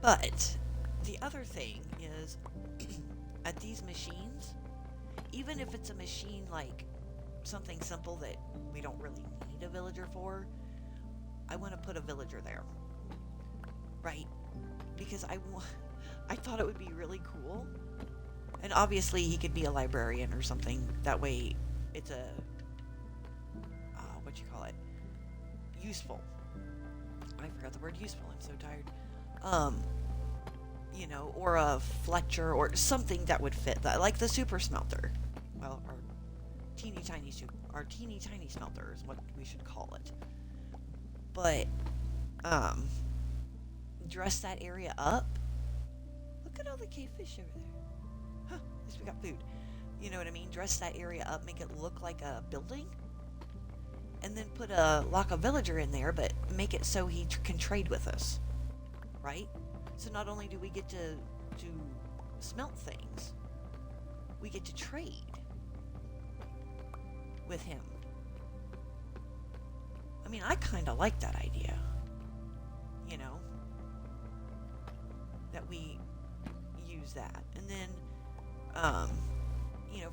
But the other thing is at these machines, even if it's a machine like something simple that we don't really need a villager for, I want to put a villager there. Right? Because I thought it would be really cool. And obviously he could be a librarian or something. That way it's a useful. I forgot the word useful. I'm so tired. Or a Fletcher or something that would fit that, like the super smelter. Well, our teeny tiny smelter is what we should call it. But dress that area up. Look at all the cave fish over there. Huh, at least we got food. You know what I mean? Dress that area up, make it look like a building. And then put a lock a villager in there, but make it so he can trade with us, right? So not only do we get to smelt things, we get to trade with him. I mean, I kind of like that idea, that we use that. And then, for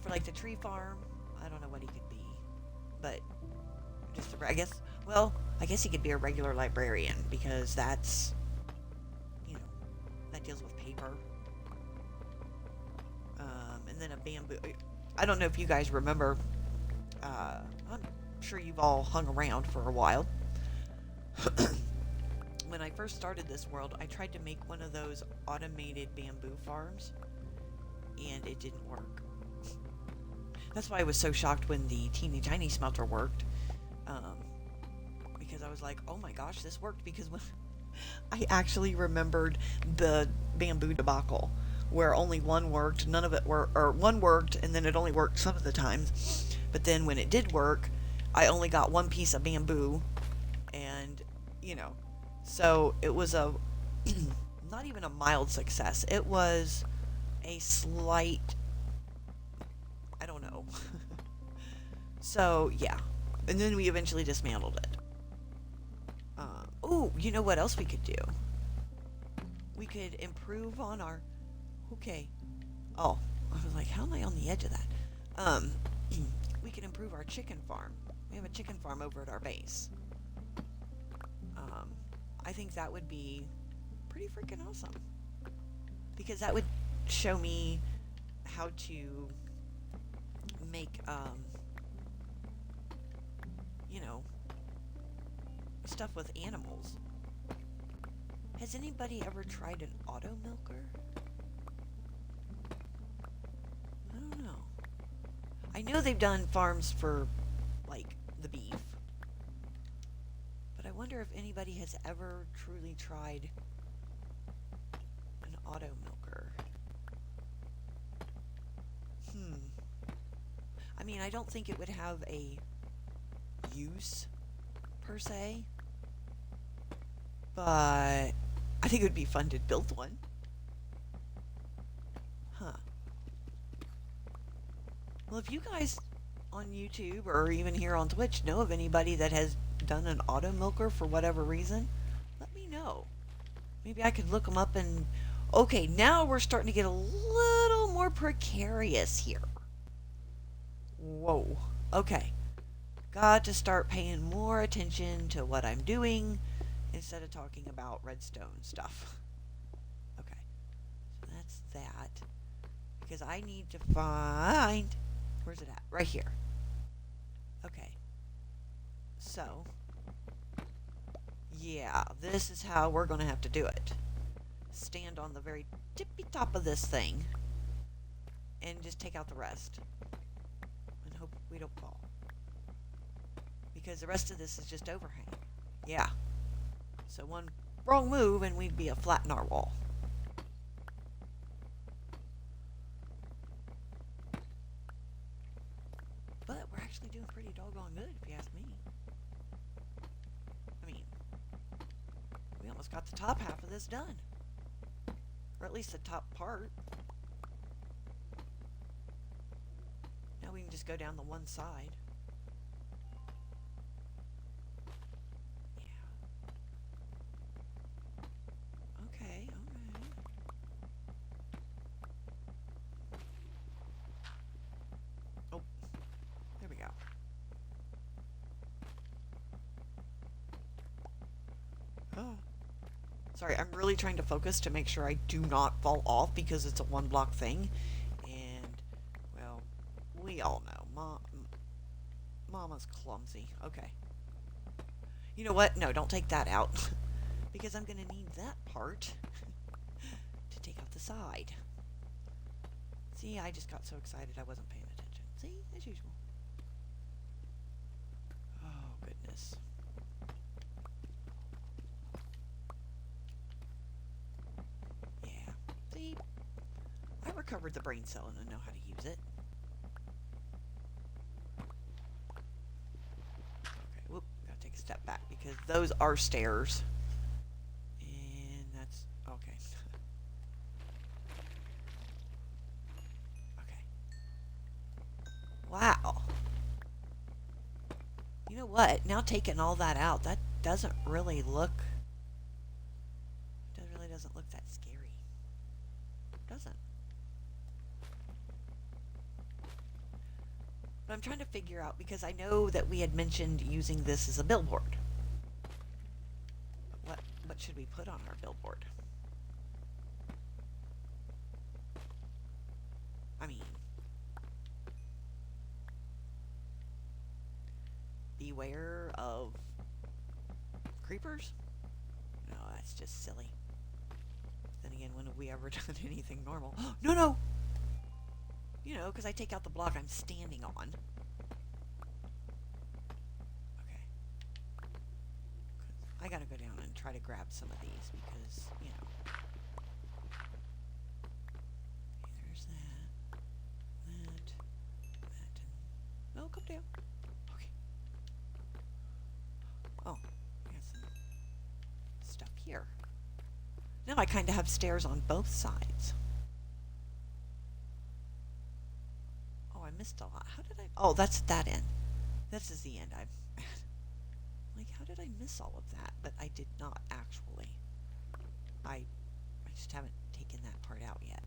like the tree farm, I don't know what he could be, but I guess he could be a regular librarian because that's deals with paper. And then a bamboo. I don't know if you guys remember. I'm sure you've all hung around for a while. When I first started this world, I tried to make one of those automated bamboo farms, and it didn't work. That's why I was so shocked when the teeny tiny smelter worked, because I was like, oh my gosh, this worked, because when I actually remembered the bamboo debacle, where only one worked, none of it worked, or one worked, and then it only worked some of the times, but then when it did work, I only got one piece of bamboo, and, so it was a, not even a mild success, it was a slight, I don't know. So, yeah. And then we eventually dismantled it. Oh, you know what else we could do? We could improve on our... Okay. Oh, I was like, how am I on the edge of that? We could improve our chicken farm. We have a chicken farm over at our base. I think that would be pretty freaking awesome. Because that would show me how to make, stuff with animals. Has anybody ever tried an auto milker? I don't know. I know they've done farms for, like, the beef. But I wonder if anybody has ever truly tried an auto milker. I mean, I don't think it would have a use, per se. But I think it would be fun to build one. Huh. Well, if you guys on YouTube or even here on Twitch know of anybody that has done an auto milker for whatever reason, let me know. Maybe I could look them up and... Okay, now we're starting to get a little more precarious here. Whoa. Okay. Got to start paying more attention to what I'm doing instead of talking about redstone stuff. Okay. So that's that. Because I need to find... Where's it at? Right here. Okay. So... Yeah, this is how we're going to have to do it. Stand on the very tippy top of this thing and just take out the rest. And hope we don't fall. Because the rest of this is just overhang. Yeah. So one wrong move and we'd be a flat narwhal. But we're actually doing pretty doggone good, if you ask me. I mean, we almost got the top half of this done. Or at least the top part. Now we can just go down the one side. Sorry, I'm really trying to focus to make sure I do not fall off because it's a one block thing. And, well, we all know. Mama's clumsy. Okay. You know what? No, don't take that out. Because I'm going to need that part to take out the side. See, I just got so excited I wasn't paying attention. See, as usual. Oh, goodness. I recovered the brain cell and I know how to use it. Okay, whoop, gotta take a step back because those are stairs. And that's, okay. Okay. Wow. You know what? Now taking all that out, that doesn't really look that scary. Doesn't. But I'm trying to figure out, because I know that we had mentioned using this as a billboard. But what should we put on our billboard? Creepers? No, that's just silly. Then again, when have we ever done anything normal? No, no! You know, because I take out the block I'm standing on. Okay. I gotta go down and try to grab some of these because, you know. Okay, there's that. That. No, come down. Okay. Oh, I got some stuff here. Now I kind of have stairs on both sides. Oh, I missed a lot. How did I... Oh, that's at that end. This is the end. I'm... Like, how did I miss all of that? But I did not, actually. I just haven't taken that part out yet.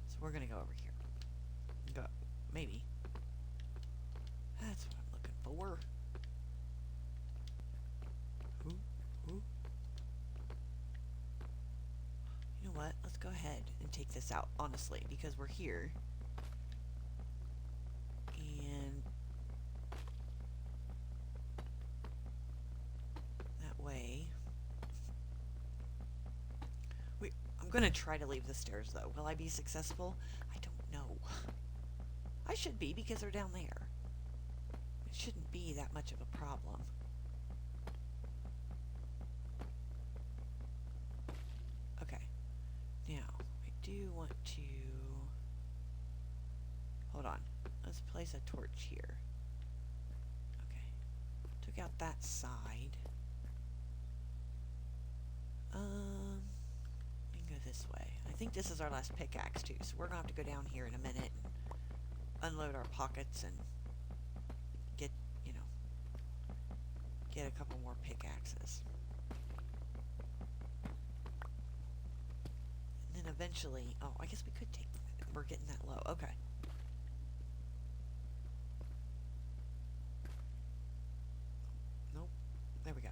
So we're going to go over here. Go. Maybe. That's what I'm looking for. Ooh, ooh. You know what? Let's go ahead and take this out, honestly, because we're here. And that way... I'm going to try to leave the stairs, though. Will I be successful? I don't know. I should be, because they're down there. It shouldn't be that much of a problem. Okay. Now, I do want to... Hold on. Let's place a torch here. Okay. Took out that side. We can go this way. I think this is our last pickaxe, too, so we're going to have to go down here in a minute and unload our pockets and get, you know, get a couple more pickaxes. And then eventually... Oh, I guess we could take... We're getting that low. Okay. Nope. There we go.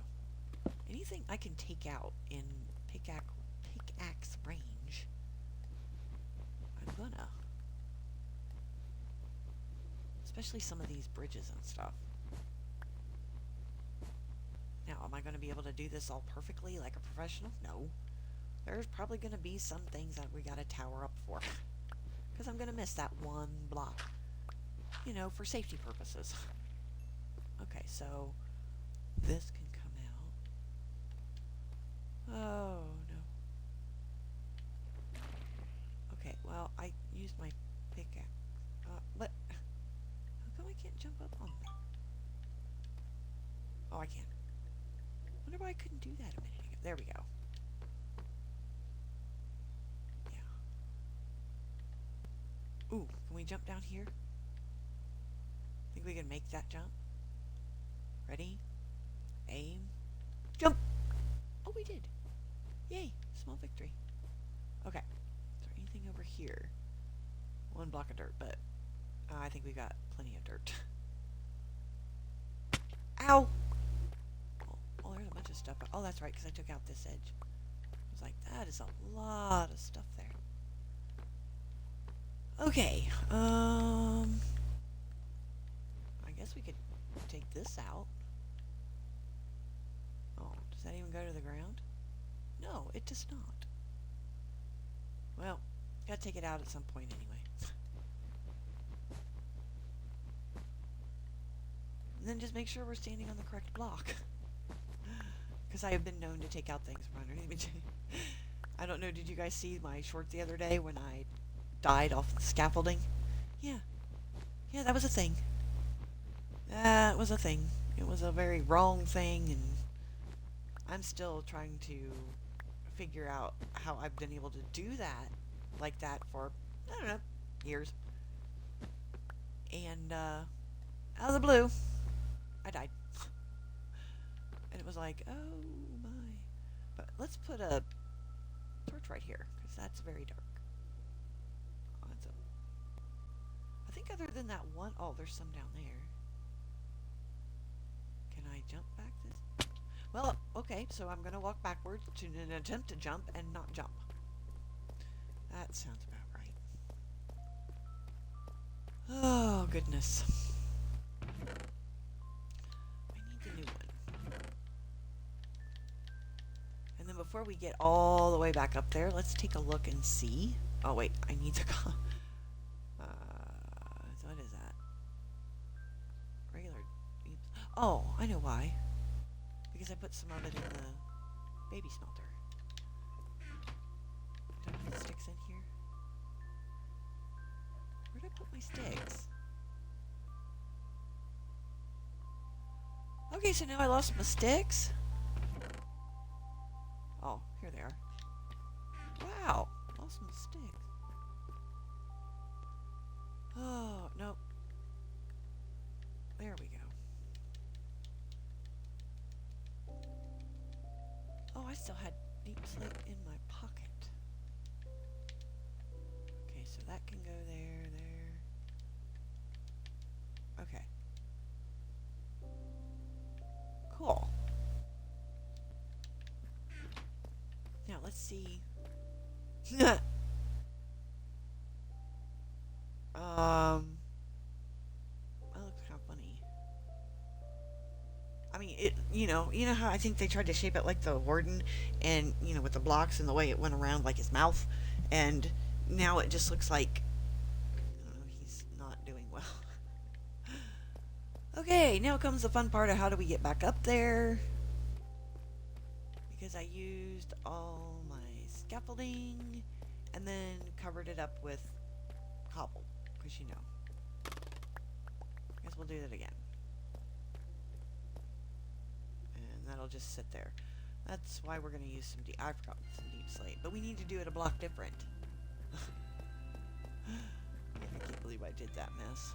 Anything I can take out in pickaxe range, I'm gonna. Especially some of these bridges and stuff. Now, am I going to be able to do this all perfectly like a professional? No. There's probably going to be some things that we got to tower up for. Because I'm going to miss that one block. You know, for safety purposes. Okay, so this can come out. Oh, no. Okay, well, I used my pickaxe. But how come I can't jump up on them? Oh, I can. Wonder why I couldn't do that a minute ago. There we go. Yeah. Ooh, can we jump down here? Think we can make that jump? Ready? Aim. Jump! Oh, we did. Yay, small victory. Okay, is there anything over here? One block of dirt, but I think we got plenty of dirt. Ow! Oh, there's a bunch of stuff. Oh, that's right, because I took out this edge. I was like, that is a lot of stuff there. Okay, I guess we could take this out. Oh, does that even go to the ground? No, it does not. Well, gotta take it out at some point anyway. And then just make sure we're standing on the correct block. Because I have been known to take out things from underneath me. I don't know, did you guys see my short the other day when I died off the scaffolding? Yeah. Yeah, that was a thing. That was a thing. It was a very wrong thing, and I'm still trying to figure out how I've been able to do that like that for, I don't know, years. And, out of the blue, I died. And it was like, oh my. But let's put a torch right here, because that's very dark. Oh, that's a... I think other than that one... Oh, there's some down there. Can I jump back this? Well, okay, so I'm going to walk backwards to an attempt to jump and not jump. That sounds about right. Oh, goodness. I need the new one. then before we get all the way back up there, let's take a look and see. Oh wait, I need to go. What is that? Regular. Oh, I know why. Because I put some of it in the baby smelter. Did I put sticks in here? Where did I put my sticks? Okay, so now I lost my sticks. Oh, here they are. Wow, lost some sticks. Oh, nope. There we go. Oh, I still had deep slate in my pocket. Okay, so that can go there, there. Okay. Cool. Now, let's see. That looks kind of funny. I mean, you know how I think they tried to shape it like the warden, and with the blocks and the way it went around like his mouth, and now it just looks like I don't know, he's not doing well. Okay, now comes the fun part of how do we get back up there, because I used all my scaffolding and then covered it up with cobble, because I guess we'll do that again. And that'll just sit there. That's why we're going to use some I forgot some deep slate, but we need to do it a block different. I can't believe I did that mess.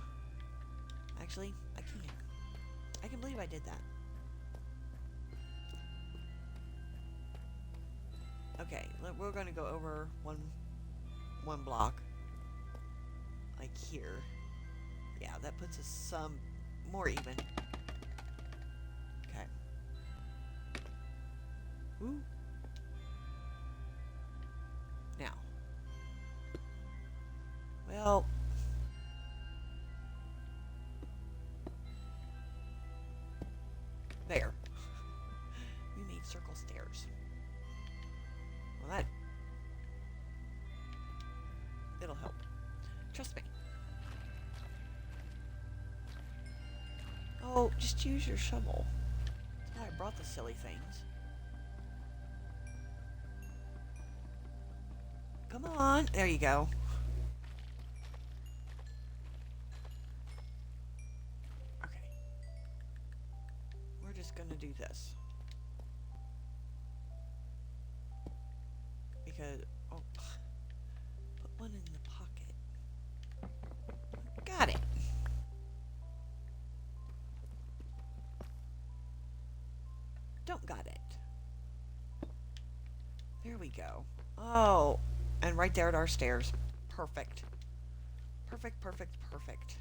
Actually, I can. I can believe I did that. Okay, we're going to go over one block, like here. Yeah, that puts us some more even. Okay. Ooh. Now. Well. There. We made circle stairs. Well, it'll help. Trust me. Oh, just use your shovel. That's why I brought the silly things. Come on. There you go. Okay. We're just going to do this. Because, oh, put one in the pocket. Got it. Don't got it. There we go. Oh, and right there at our stairs. Perfect. Perfect, perfect, perfect.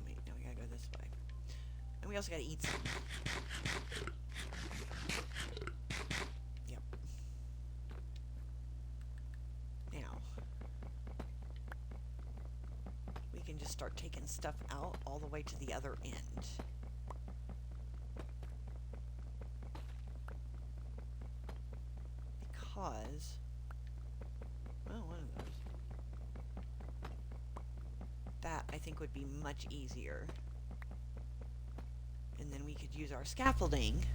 Wait, now we gotta go this way. And we also gotta eat some. Yep. Now, we can just start taking stuff out all the way to the other end. Because, well, one of those. That, I think, would be much easier. And then we could use our scaffolding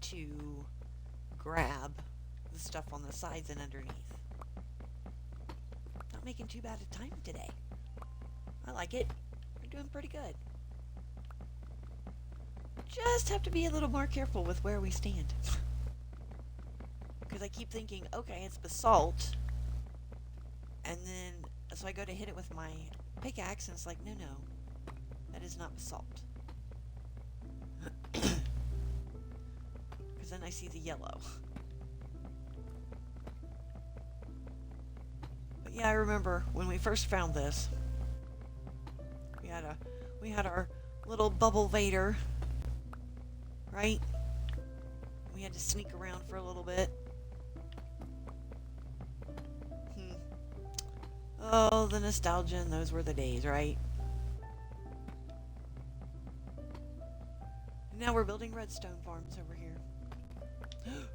to grab the stuff on the sides and underneath. Not making too bad a time today. I like it. We're doing pretty good. Just have to be a little more careful with where we stand. Because I keep thinking, okay, it's basalt. And then, so I go to hit it with my pickaxe, and it's like, no, that is not basalt. Because then I see the yellow. But yeah, I remember when we first found this. We had our little bubble vader, right? We had to sneak around for a little bit. Oh, the nostalgia, and those were the days, right? Now we're building redstone farms over here.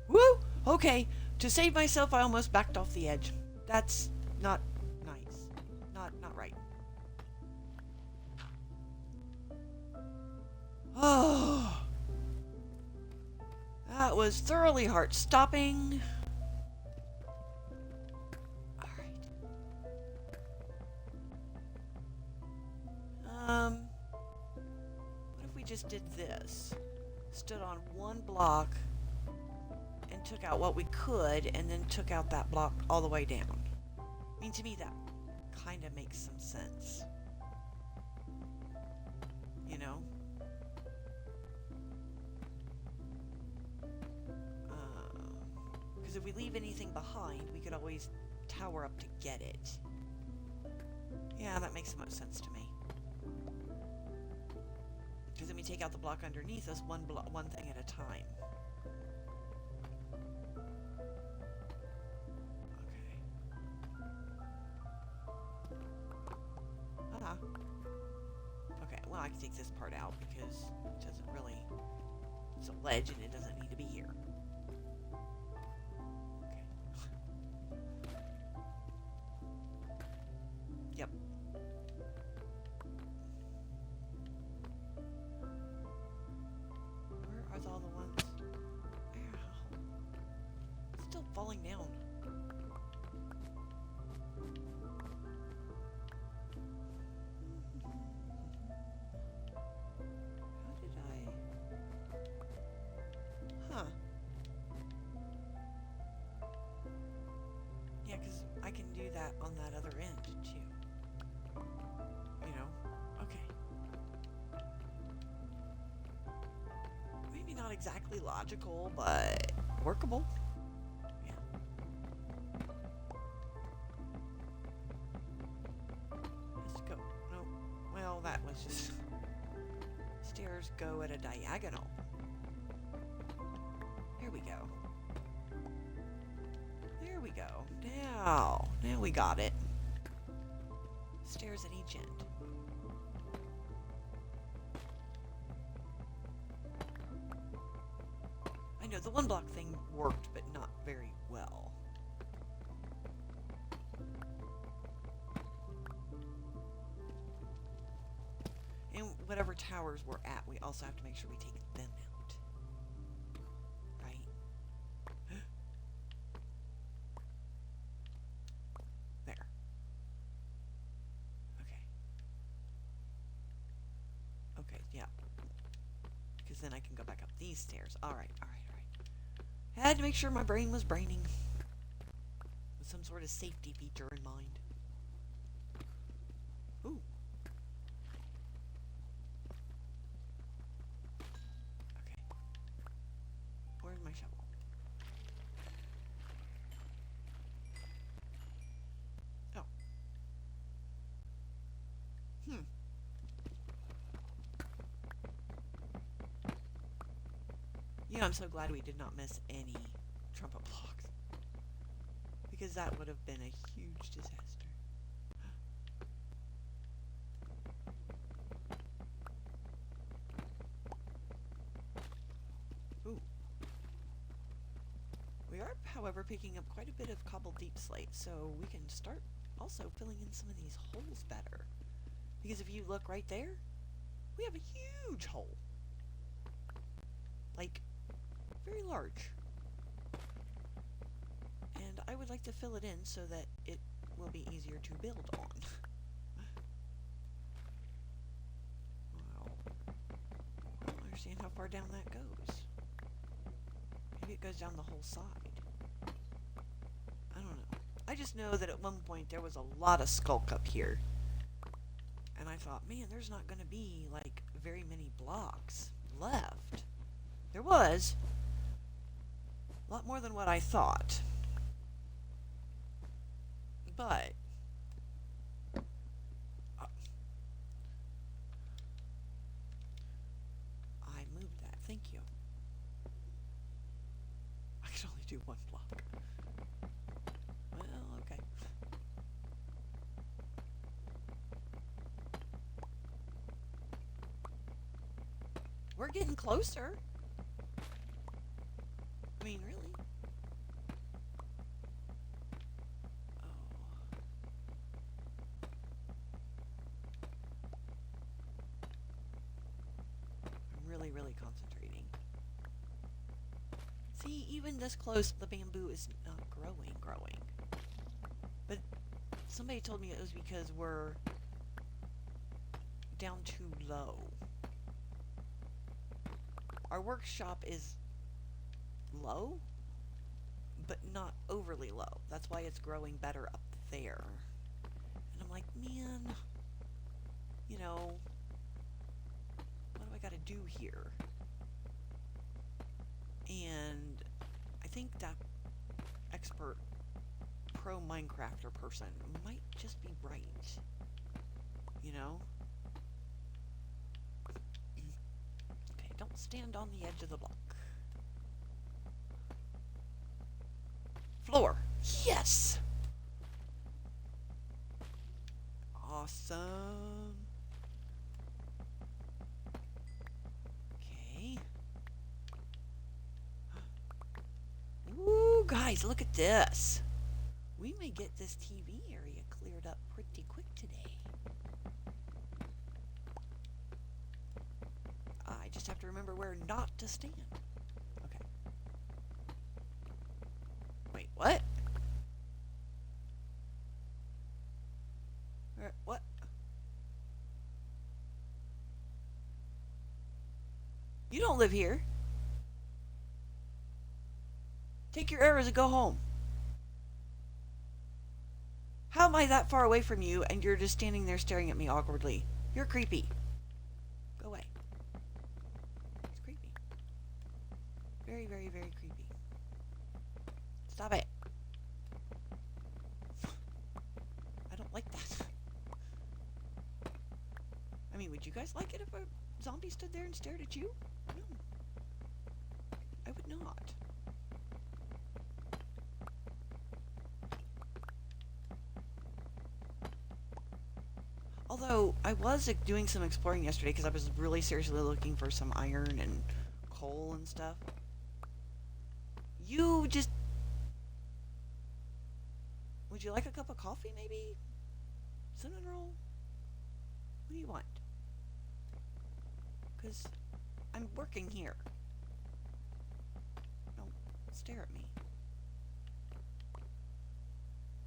Woo! Okay, to save myself, I almost backed off the edge. That's not nice. Not right. Oh, that was thoroughly heart-stopping. All right. What if we just did this? Stood on one block and took out what we could, and then took out that block all the way down. I mean, to me, that kind of makes some sense. You know? Because if we leave anything behind, we could always tower up to get it. Yeah, that makes the most sense to me. Because then we take out the block underneath us, one thing at a time. Okay, well, I can take this part out because it doesn't really... It's a ledge and it doesn't need to be here. Okay. Yep. Where are all the ones? Ow. It's still falling down. Yeah, because I can do that on that other end, too. You know? Okay. Maybe not exactly logical, but workable. Yeah. Let's go. No. Well, that was just... Stairs go at a diagonal. There we go. There we go. Now we got it. Stairs at each end. I know the one block thing worked, but not very well. And whatever towers we're at, we also have to make sure we take them out. Right? There. Okay. Okay, yeah. Because then I can go back up these stairs. Alright. I had to make sure my brain was braining. With some sort of safety feature in mind. Ooh. Okay. Where's my shovel? Oh. You know, I'm so glad we did not miss any trumpet blocks. Because that would have been a huge disaster. Ooh. We are, however, picking up quite a bit of cobbled deep slate, so we can start also filling in some of these holes better. Because if you look right there, we have a huge hole. Like, very large. And I would like to fill it in so that it will be easier to build on. Wow. I don't understand how far down that goes. Maybe it goes down the whole side. I don't know. I just know that at one point there was a lot of skulk up here. And I thought, man, there's not going to be, like, very many blocks left. There was. A lot more than what I thought. But I moved that. Thank you. I can only do one block. Well, okay. We're getting closer. I mean, really. Oh. I'm really, really concentrating. See, even this close, the bamboo is not growing. But somebody told me it was because we're down too low. Our workshop is low, but not overly low. That's why it's growing better up there. And I'm like, man, you know, what do I gotta do here? And I think that expert pro Minecrafter person might just be right. You know? Okay, don't stand on the edge of the block. Floor. Yes! Awesome. Okay. Ooh, guys, look at this. We may get this TV area cleared up pretty quick today. I just have to remember where not to stand. Okay. Wait, what? What? You don't live here. Take your arrows and go home. How am I that far away from you and you're just standing there staring at me awkwardly? You're creepy. Go away. It's creepy. Very, very, very creepy. Stop it. I don't like that. I mean, would you guys like it if a zombie stood there and stared at you? No. I would not. Although, I was doing some exploring yesterday because I was really seriously looking for some iron and coal and stuff. You just... Would you like a cup of coffee, maybe? Cinnamon roll? What do you want? Because I'm working here. Don't stare at me.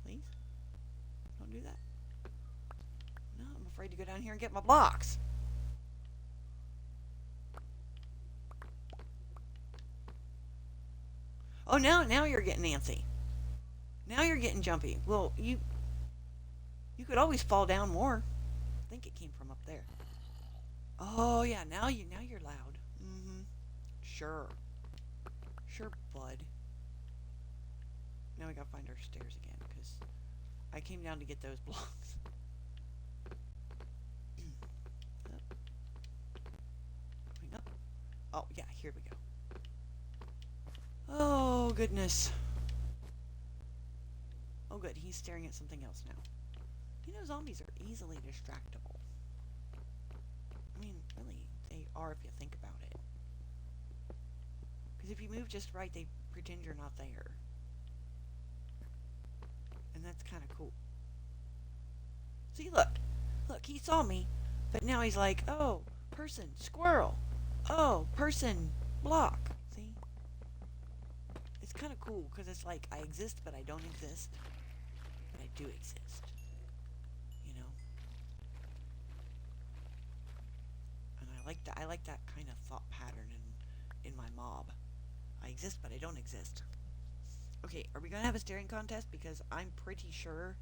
Please? Don't do that. No, I'm afraid to go down here and get my blocks. Oh, now you're getting antsy. Now you're getting jumpy. Well, you could always fall down more. I think it came from up there. Oh yeah, now you're loud. Mm-hmm. Sure. Sure, bud. Now we gotta find our stairs again, because I came down to get those blocks. Going up. Oh yeah, here we go. Oh goodness. Oh good, he's staring at something else now. You know, zombies are easily distractible. I mean, really, they are if you think about it. Because if you move just right, they pretend you're not there. And that's kind of cool. See, look, he saw me, but now he's like, oh, person, squirrel. Oh, person, block. See? It's kind of cool, because it's like, I exist, but I don't exist. But I do exist. You know? And I like that kind of thought pattern in my mob. I exist, but I don't exist. Okay, are we going to have a staring contest? Because I'm pretty sure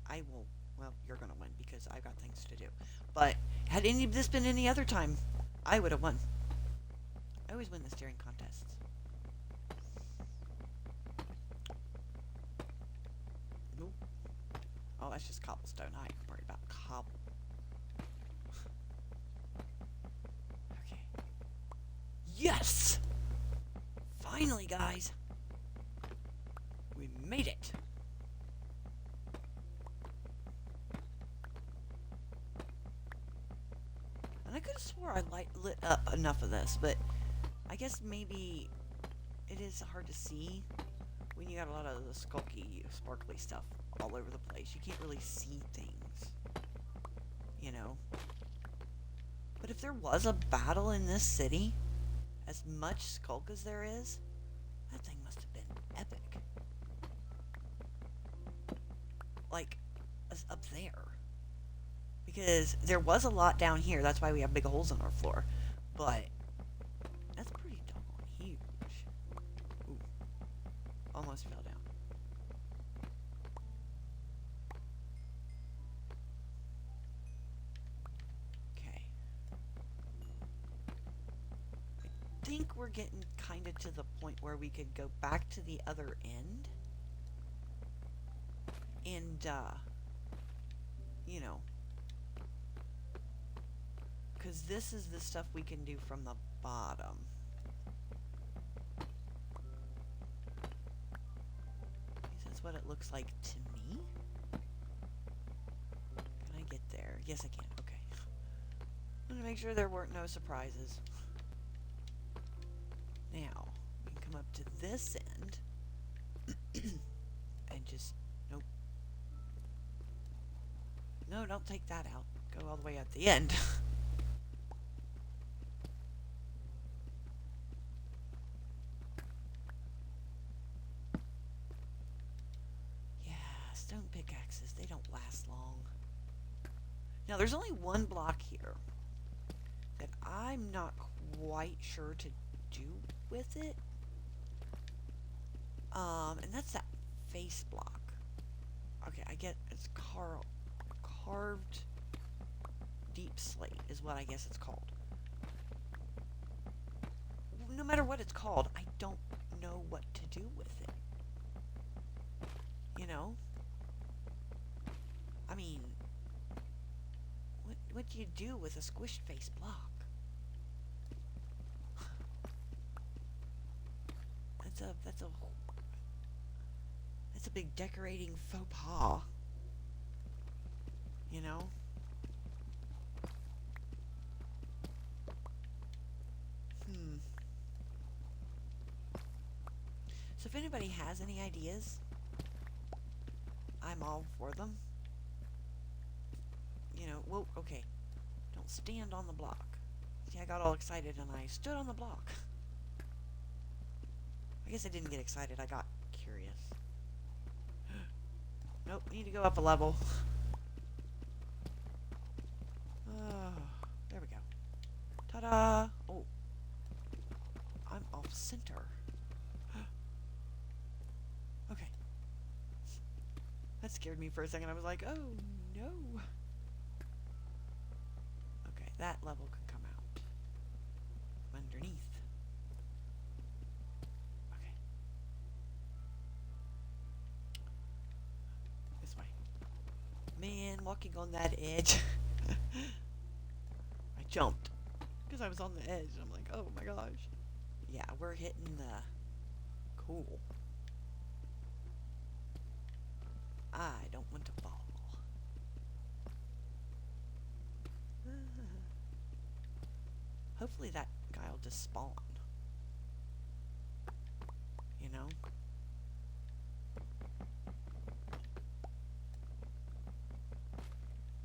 I will. Well, you're going to win because I've got things to do. But had any of this been any other time, I would have won. I always win the staring contests. Nope. Oh, that's just cobblestone. I ain't worried about cobble. Okay. Yes! Finally, guys. We made it. And I could have swore I lit up enough of this, but I guess maybe it is hard to see when you got a lot of the skulky, sparkly stuff all over the place. You can't really see things, you know. But if there was a battle in this city, as much skulk as there is, that thing must have been epic. Like, up there. Because there was a lot down here. That's why we have big holes in our floor. But that's pretty doggone huge. Ooh. Almost fell down. Okay. I think we're getting kind of to the point where we could go back to the other end. And, you know, because this is the stuff we can do from the bottom. That's what it looks like to me. Can I get there? Yes, I can. Okay. I'm going to make sure there weren't no surprises. Now, we can come up to this end. And just... Nope. No, don't take that out. Go all the way at the end. Stone pickaxes, they don't last long. Now, there's only one block here that I'm not quite sure to do with it. And that's that face block. Okay, I get it's carved deep slate is what I guess it's called. No matter what it's called, I don't know what to do with it. You know? I mean, what do you do with a squished face block? That's a big decorating faux pas. You know? So if anybody has any ideas, I'm all for them. You know, whoa, okay. Don't stand on the block. See, I got all excited and I stood on the block. I guess I didn't get excited, I got curious. Nope, need to go up a level. There we go. Ta-da! Oh. I'm off center. Okay. That scared me for a second. I was like, oh no. Okay, that level can come out. Underneath. Okay. This way. Man, walking on that edge. I jumped. Because I was on the edge. I'm like, oh my gosh. Yeah, we're hitting the... Cool. I don't want to fall. Hopefully that guy will just spawn. You know?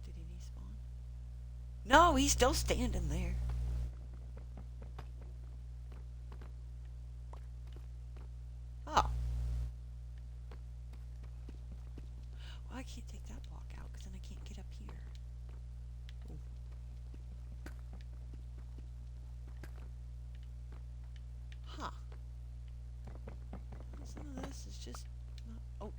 Did he despawn? No, he's still standing there. Oh. Well, I can't take that block out because then I can't get up here. Ooh. Huh. Some of this is just not... Oh.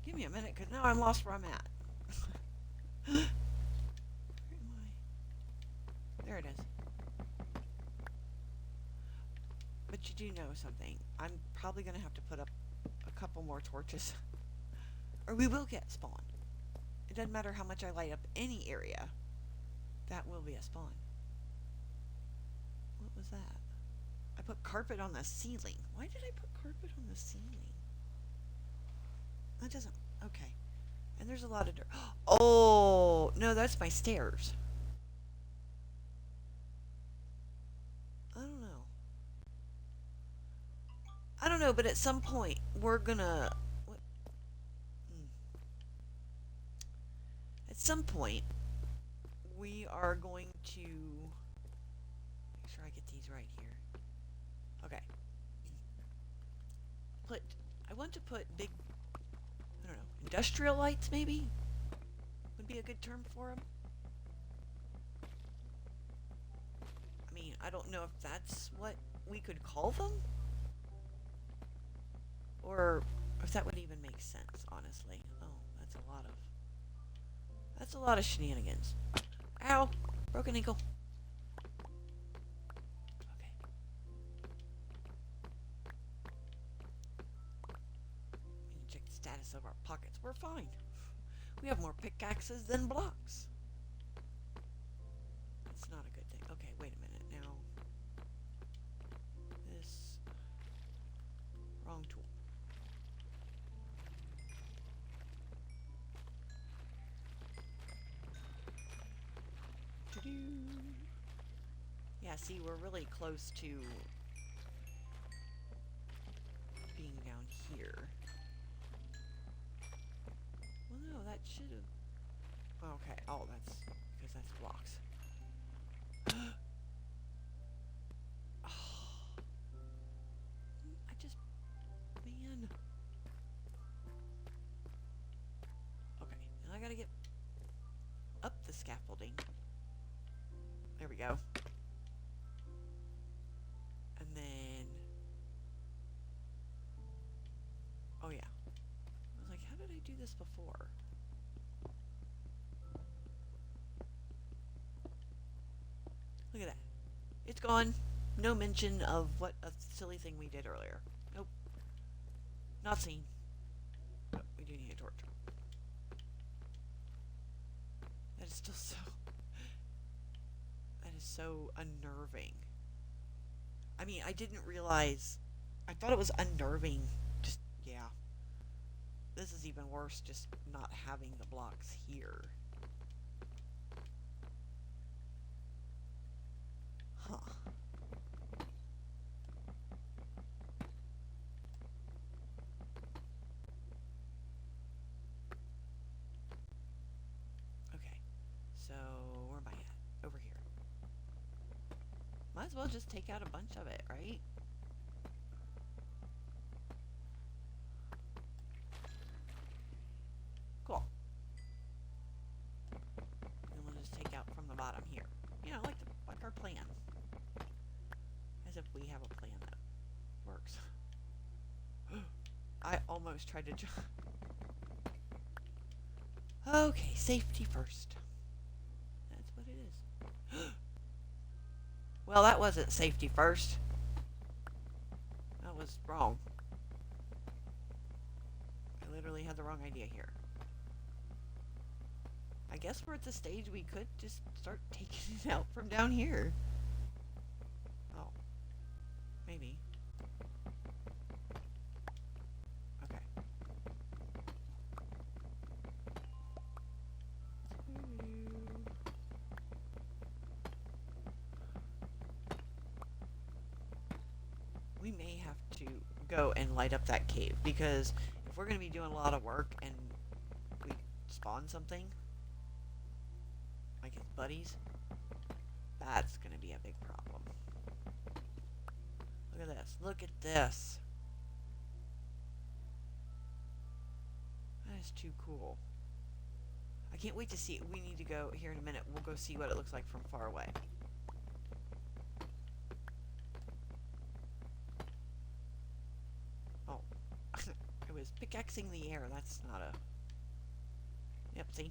Give me a minute because now I'm lost where I'm at. Where am I? There it is. But you do know something. I'm probably going to have to put up a couple more torches. Or we will get spawn. It doesn't matter how much I light up any area. That will be a spawn. What was that? I put carpet on the ceiling. Why did I put carpet on the ceiling? That doesn't. Okay. And there's a lot of dirt. Oh no, that's my stairs. I don't know. I don't know, but at some point we're gonna. What? At some point we are going to make sure I get these right here. Okay. Put. I want to put big. I don't know. Industrial lights maybe would be a good term for them. I mean, I don't know if that's what we could call them, or if that would even make sense. Honestly. Oh, that's a lot of. That's a lot of shenanigans. Ow! Broken ankle. Okay. We need to check the status of our pockets. We're fine. We have more pickaxes than blocks. That's not a good thing. Okay, wait a minute now. This. Wrong tool. Doo-doo. Yeah, see, we're really close to being down here. Well, no, that should have. Okay, oh, that's because that's blocks. Oh, I just. Man. Okay, now I gotta get up the scaffolding. There we go. And then. Oh, yeah. I was like, how did I do this before? Look at that. It's gone. No mention of what a silly thing we did earlier. Nope. Not seen. But we do need a torch. That is still so. That is so unnerving. I mean, I didn't realize. I thought it was unnerving. Just, yeah. This is even worse, just not having the blocks here. Huh. Okay. So, where am I at? Over here. Might as well just take out a bunch of it, right? Cool. And we'll just take out from the bottom here. You know, like our plan. As if we have a plan that works. I almost tried to jump. Okay, safety first. That's what it is. Well, that wasn't safety first. That was wrong. I literally had the wrong idea here. I guess we're at the stage we could just start taking it out from down here. Oh. Maybe. Okay. We may have to go and light up that cave, because if we're going to be doing a lot of work and we spawn something, like his buddies, that's going to be a big problem. Look at this. Look at this. That is too cool. I can't wait to see it. We need to go here in a minute. We'll go see what it looks like from far away. Oh. I was pickaxing the air. That's not a... Yep, see?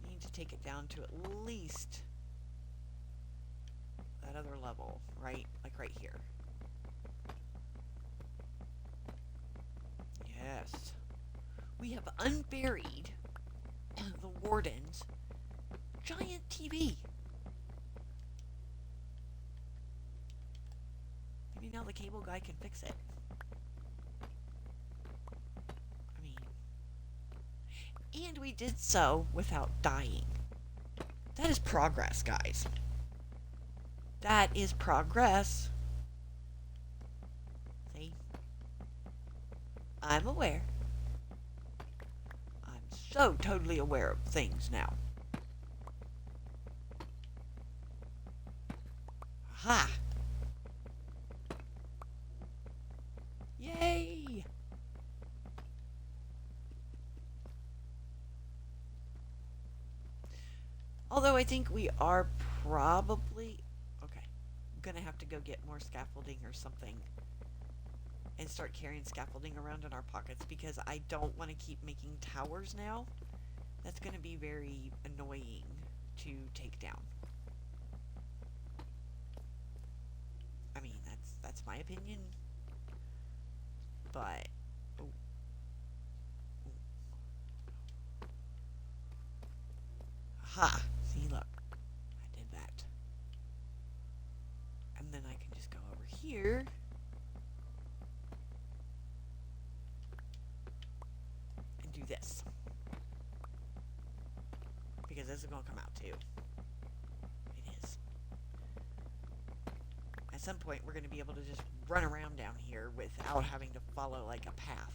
I need to take it down to at least that other level, right? Like right here. Yes. We have unburied the warden's giant TV. Maybe now the cable guy can fix it. And we did so without dying. That is progress, guys. That is progress. See? I'm aware. I'm so totally aware of things now. Aha! Yay! Although I think we are probably... Okay. I'm going to have to go get more scaffolding or something. And start carrying scaffolding around in our pockets. Because I don't want to keep making towers now. That's going to be very annoying to take down. I mean, that's my opinion. But... Oh. Aha! See, look. I did that. And then I can just go over here. And do this. Because this is going to come out too. It is. At some point, we're going to be able to just run around down here without having to follow like a path.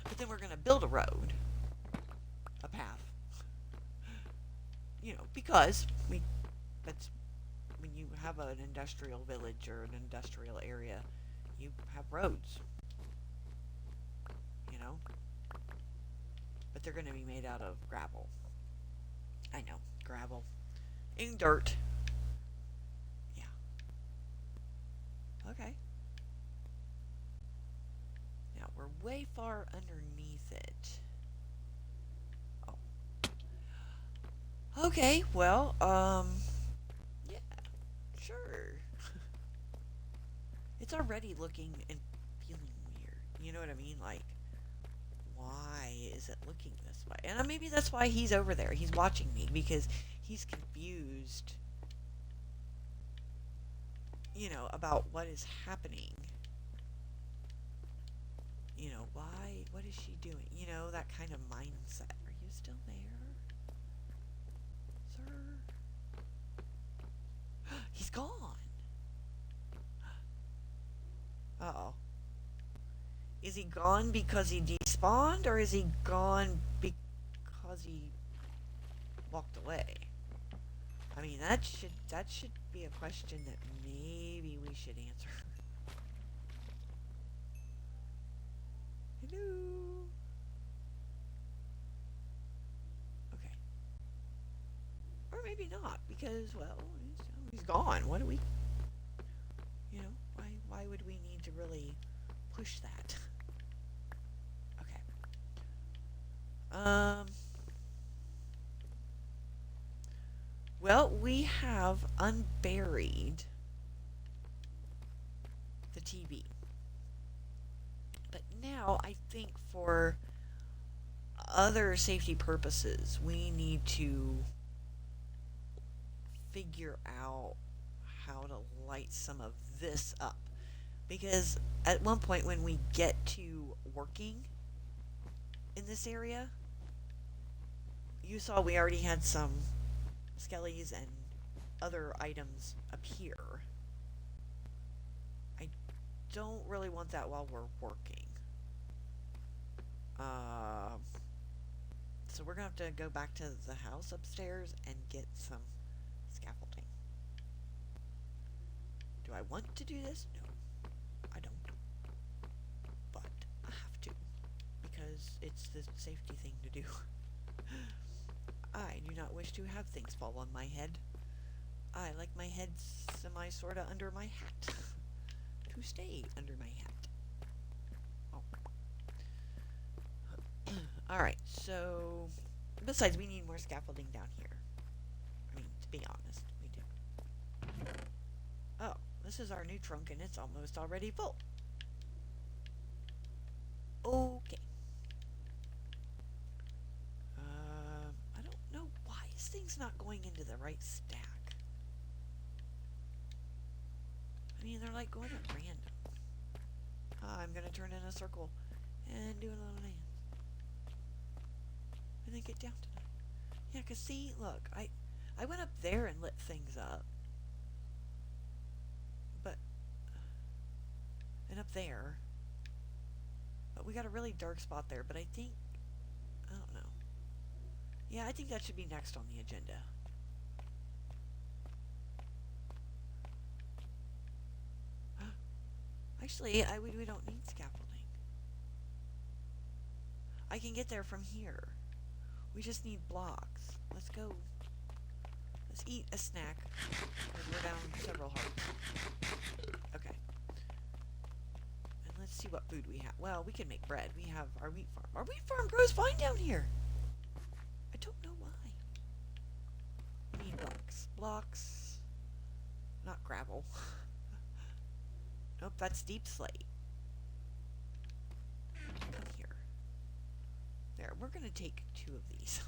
But then we're going to build a road. A path. You know, because that's when you have an industrial village or an industrial area, you have roads. You know? But they're going to be made out of gravel. I know, gravel. And dirt. Yeah. Okay. Now, we're way far underneath it. Oh. Okay, well, yeah, sure. It's already looking and feeling weird. You know what I mean? Like, why is it looking this way? And maybe that's why he's over there. He's watching me because he's confused, you know, about what is happening. You know, why? What is she doing? You know, that kind of mindset. Are you still there, sir? He's gone. Uh-oh. Is he gone because he despawned, or is he gone because he walked away? I mean, that should be a question that maybe we should answer. Hello. Okay. Or maybe not, because well, he's gone. What do we? You know, why would we need to really push that? Okay. Well, we have unburied the TV. But now I think for other safety purposes, we need to figure out how to light some of this up. Because at one point when we get to working in this area, you saw we already had some skellies and other items appear. I don't really want that while we're working. So we're going to have to go back to the house upstairs and get some scaffolding. Do I want to do this? No, I don't. But I have to, because it's the safety thing to do. I do not wish to have things fall on my head. I like my head semi-sorta under my hat. To stay under my hat. Oh. Alright, so... Besides, we need more scaffolding down here. I mean, to be honest, we do. Oh, this is our new trunk and it's almost already full. Okay. I don't know why this thing's not going into the right stack. I mean, they're like going at random. I'm gonna turn in a circle and do a little dance. Can they get down tonight? Yeah, cause see, look, I went up there and lit things up, but and up there, but we got a really dark spot there. But I think I don't know. Yeah, I think that should be next on the agenda. Actually, we don't need scaffolding. I can get there from here. We just need blocks. Let's go. Let's eat a snack. Because we're down several hearts. Okay. And let's see what food we have. Well, we can make bread. We have our wheat farm. Our wheat farm grows fine down here. I don't know why. We need blocks. Blocks. Not gravel. Nope, that's deep slate. Come here. There, we're going to take 2 of these.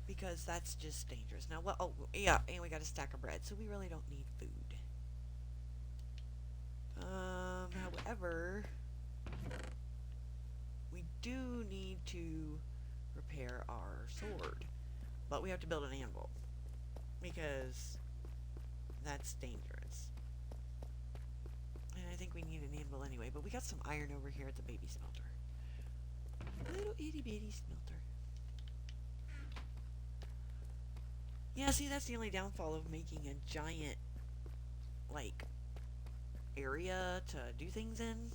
Because that's just dangerous. Now, well, oh, yeah, and we got a stack of bread, so we really don't need food. However, we do need to repair our sword. But we have to build an anvil. Because that's dangerous. And I think we need an anvil anyway, but we got some iron over here at the baby smelter. Little itty bitty smelter. Yeah, see, that's the only downfall of making a giant, like, area to do things in.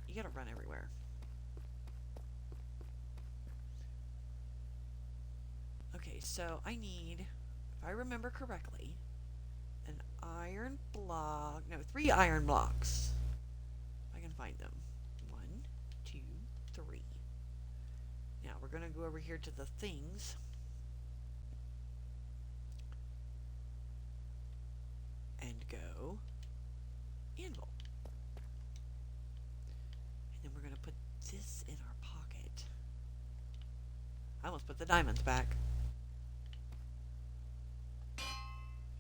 You gotta run everywhere. Okay, so I need, if I remember correctly, an iron block, no, 3 iron blocks. If I can find them. 1, 2, 3. Now, we're gonna go over here to the things. And go anvil. And then we're going to put this in our pocket. I almost put the diamonds back.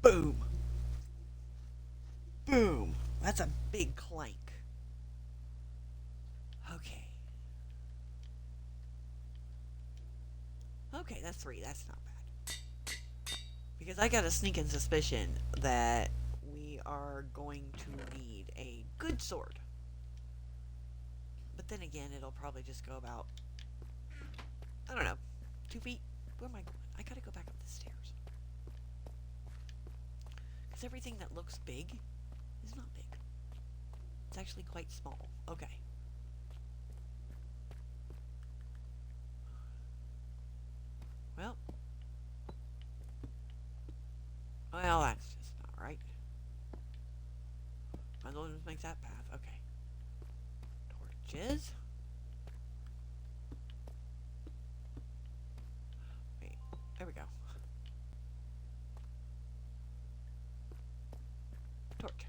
Boom. Boom. That's a big clank. Okay. Okay, that's 3. That's not bad. Because I got a sneaking suspicion that we are going to need a good sword. But then again, it'll probably just go about, I don't know, 2 feet. Where am I going? I gotta go back up the stairs. Because everything that looks big is not big. It's actually quite small. Okay. Well, that's just not right. Might as well just make that path. Okay. Torches. Wait. There we go. Torch.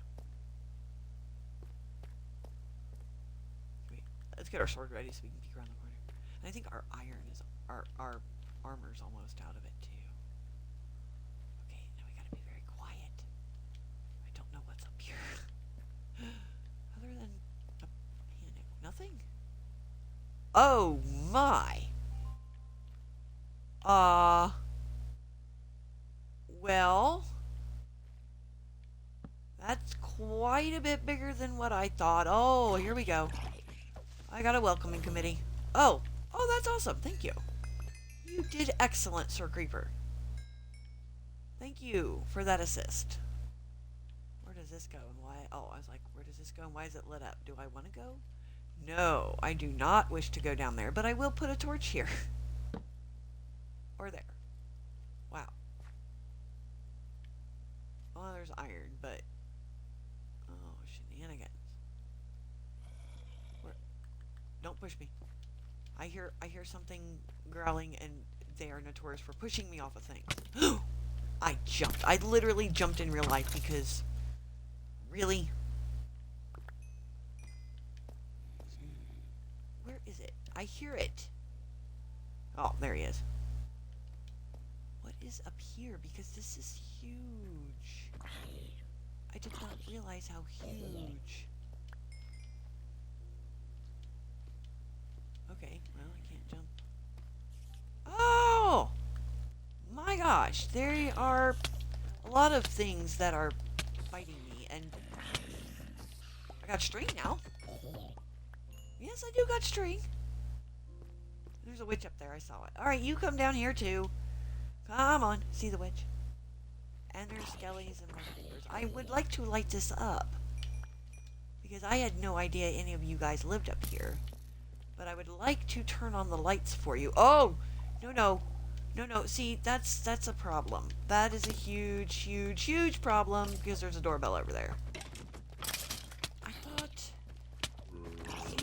Wait. Let's get our sword ready so we can peek around the corner. And I think our iron is... Our armor's almost out of it, too. Okay, now we gotta be very quiet. I don't know what's up here. Other than a panic. Nothing? Oh my! Well... That's quite a bit bigger than what I thought. Oh, here we go. I got a welcoming committee. Oh, that's awesome. Thank you. You did excellent, Sir Creeper. Thank you for that assist. Where does this go and why? Oh, I was like, where does this go and why is it lit up? Do I want to go? No, I do not wish to go down there, but I will put a torch here. Or there. Wow. Well, there's iron, but... Oh, shenanigans. Where? Don't push me. I hear something growling, and they are notorious for pushing me off of things. I jumped. I literally jumped in real life because... Really? Where is it? I hear it. Oh, there he is. What is up here? Because this is huge. I did not realize how huge. Okay, well, I can't jump. gosh, there are a lot of things that are fighting me, and I got string now. Yes, I do got string. There's a witch up there, I saw it. Alright, you come down here too. Come on, see the witch. And there's skellies and monsters. I would like to light this up. Because I had no idea any of you guys lived up here. But I would like to turn on the lights for you. Oh! No. See, that's a problem. That is a huge problem because there's a doorbell over there. I thought...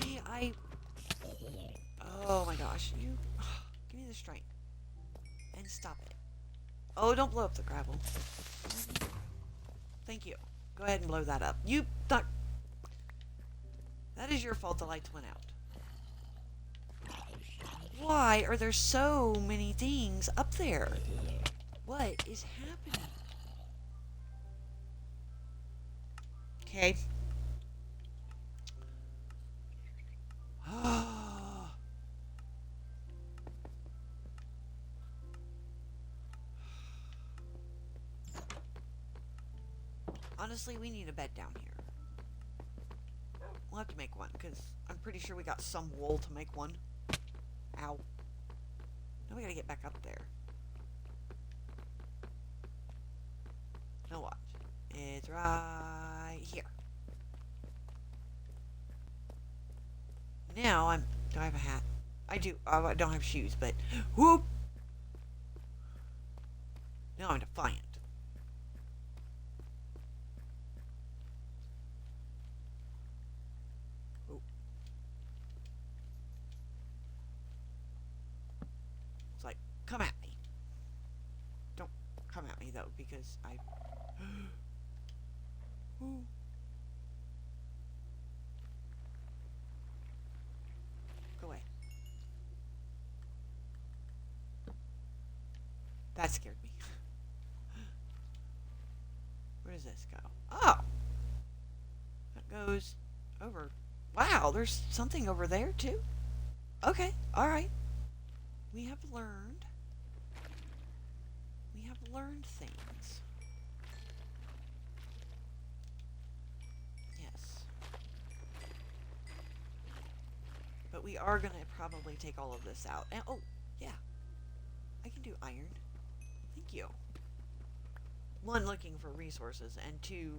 See, Oh my gosh, you... Give me the strength. And stop it. Oh, don't blow up the gravel. Thank you. Go ahead and blow that up. You... That is your fault the lights went out. Why are there so many things up there? What is happening? Okay. Honestly, we need a bed down here. We'll have to make one, because I'm pretty sure we got some wool to make one. Ow. Now we gotta get back up there. Now watch. It's right here. Now do I have a hat? I do. I don't have shoes, but whoop! Now I'm defiant. Oh. It's like, come at me. Don't come at me though, because I. Ooh. Go away. That scared me. Where does this go? Oh! That goes over. Wow, there's something over there too? Okay, alright. We have learned. We have learned things. Yes. But we are going to probably take all of this out. And, oh, yeah. I can do iron. Thank you. One, looking for resources, and two,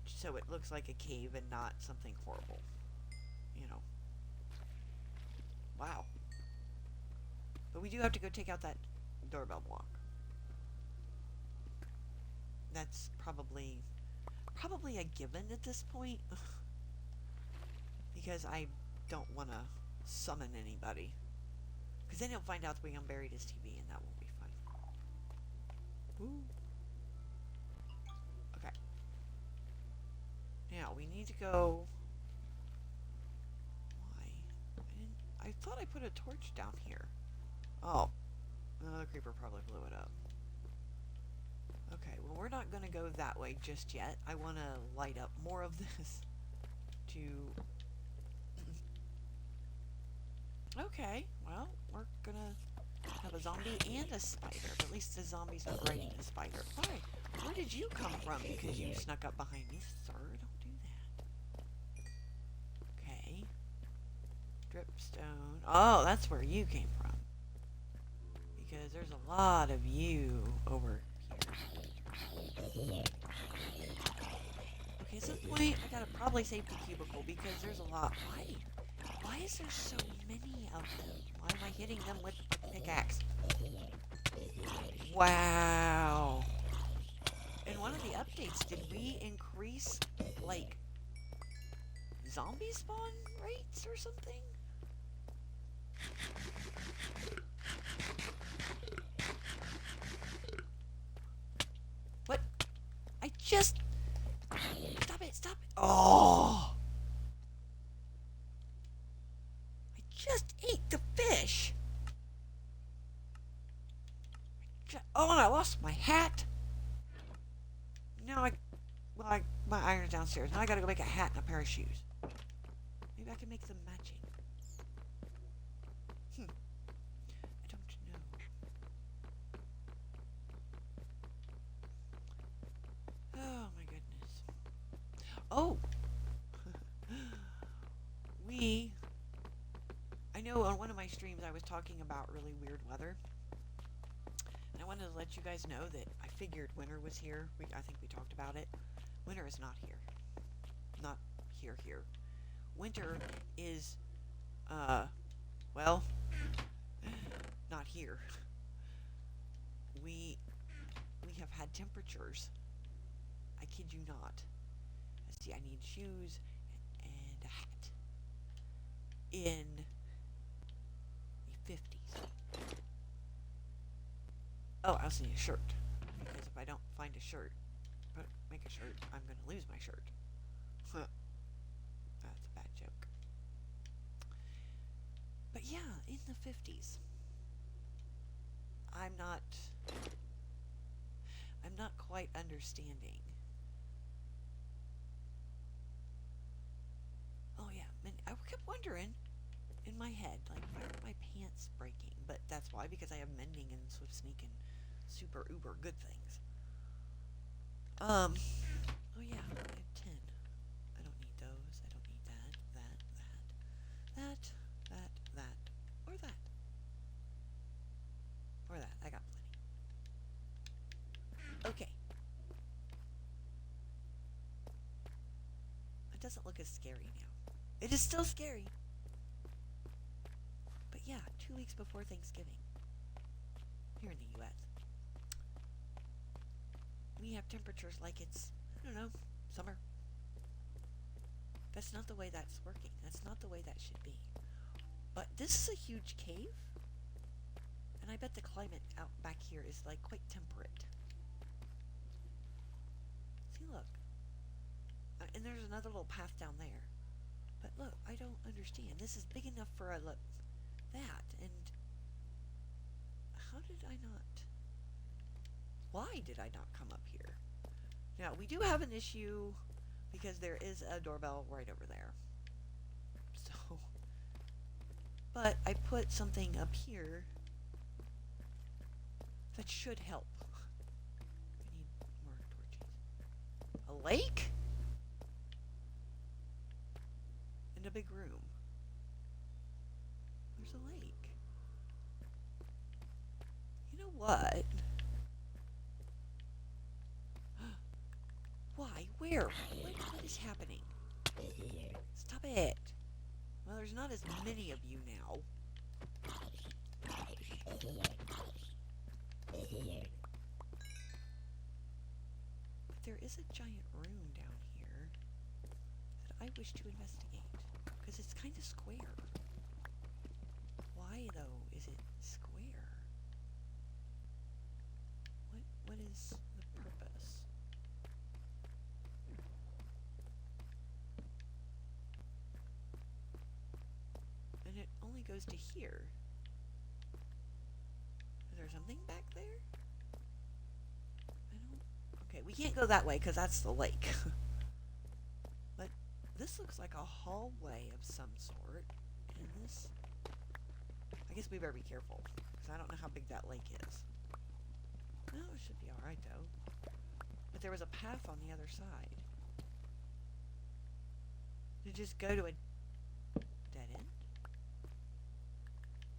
so it looks like a cave and not something horrible. You know. Wow. But we do have to go take out that doorbell block. That's probably a given at this point. Because I don't want to summon anybody. Because then he'll find out that we unburied his TV, and that won't be fun. Ooh. Okay. Now, we need to go... Why? I thought I put a torch down here. Oh. Another creeper probably blew it up. Okay, well, we're not going to go that way just yet. I want to light up more of this to... Okay, well, we're going to have a zombie and a spider. But at least the zombie's not riding a spider. Why? Where did you come from? Because you snuck up behind me, sir. Don't do that. Okay. Dripstone. Oh, that's where you came from. Because there's a lot of you over here. Okay, at some point, I gotta probably save the cubicle because there's a lot. Why is there so many of them? Why am I hitting them with the pickaxe? Wow. In one of the updates, did we increase, like, zombie spawn rates or something? What? I just... Stop it, stop it. Oh! I just ate the fish. Oh, and I lost my hat. Now my iron's downstairs. Now I gotta go make a hat and a pair of shoes. Maybe I can make them matching. I don't know. know on one of my streams I was talking about really weird weather. And I wanted to let you guys know that I figured winter was here. I think we talked about it. Winter is not here. Not here. Winter is, well, not here. We have had temperatures. I kid you not. Let's see, I need shoes and a hat. In the 50s. Oh, I also need a shirt. Because if I don't find a shirt, make a shirt, I'm going to lose my shirt. That's a bad joke. But yeah, in the 50s. I'm not quite understanding. Oh yeah, and I kept wondering in my head, like, why are my pants breaking? But that's why, because I have mending and Swift Sneak and super uber good things. Oh yeah, I have 10. I don't need those. I don't need that, or that. Or that. I got plenty. Okay. It doesn't look as scary now. It is still scary. But yeah, 2 weeks before Thanksgiving. Here in the U.S. We have temperatures like it's, I don't know, summer. That's not the way that's working. That's not the way that should be. But this is a huge cave. And I bet the climate out back here is like quite temperate. See, look. And there's another little path down there. But look, I don't understand. This is big enough for that. And how did I not? Why did I not come up here? Now, we do have an issue because there is a doorbell right over there. So, but I put something up here that should help. I need more torches. A lake? In a big room. There's a lake. You know what? Why? Where? What is happening? Stop it. Well, there's not as many of you now. But there is a giant room down here that I wish to investigate. Because it's kind of square. Why, though, is it square? What is the purpose? And it only goes to here. Is there something back there? I don't... Okay, we can't go that way because that's the lake. But this looks like a hallway of some sort. And this... I guess we better be careful, because I don't know how big that lake is. No, it should be alright, though. But there was a path on the other side. Did it just go to a dead end?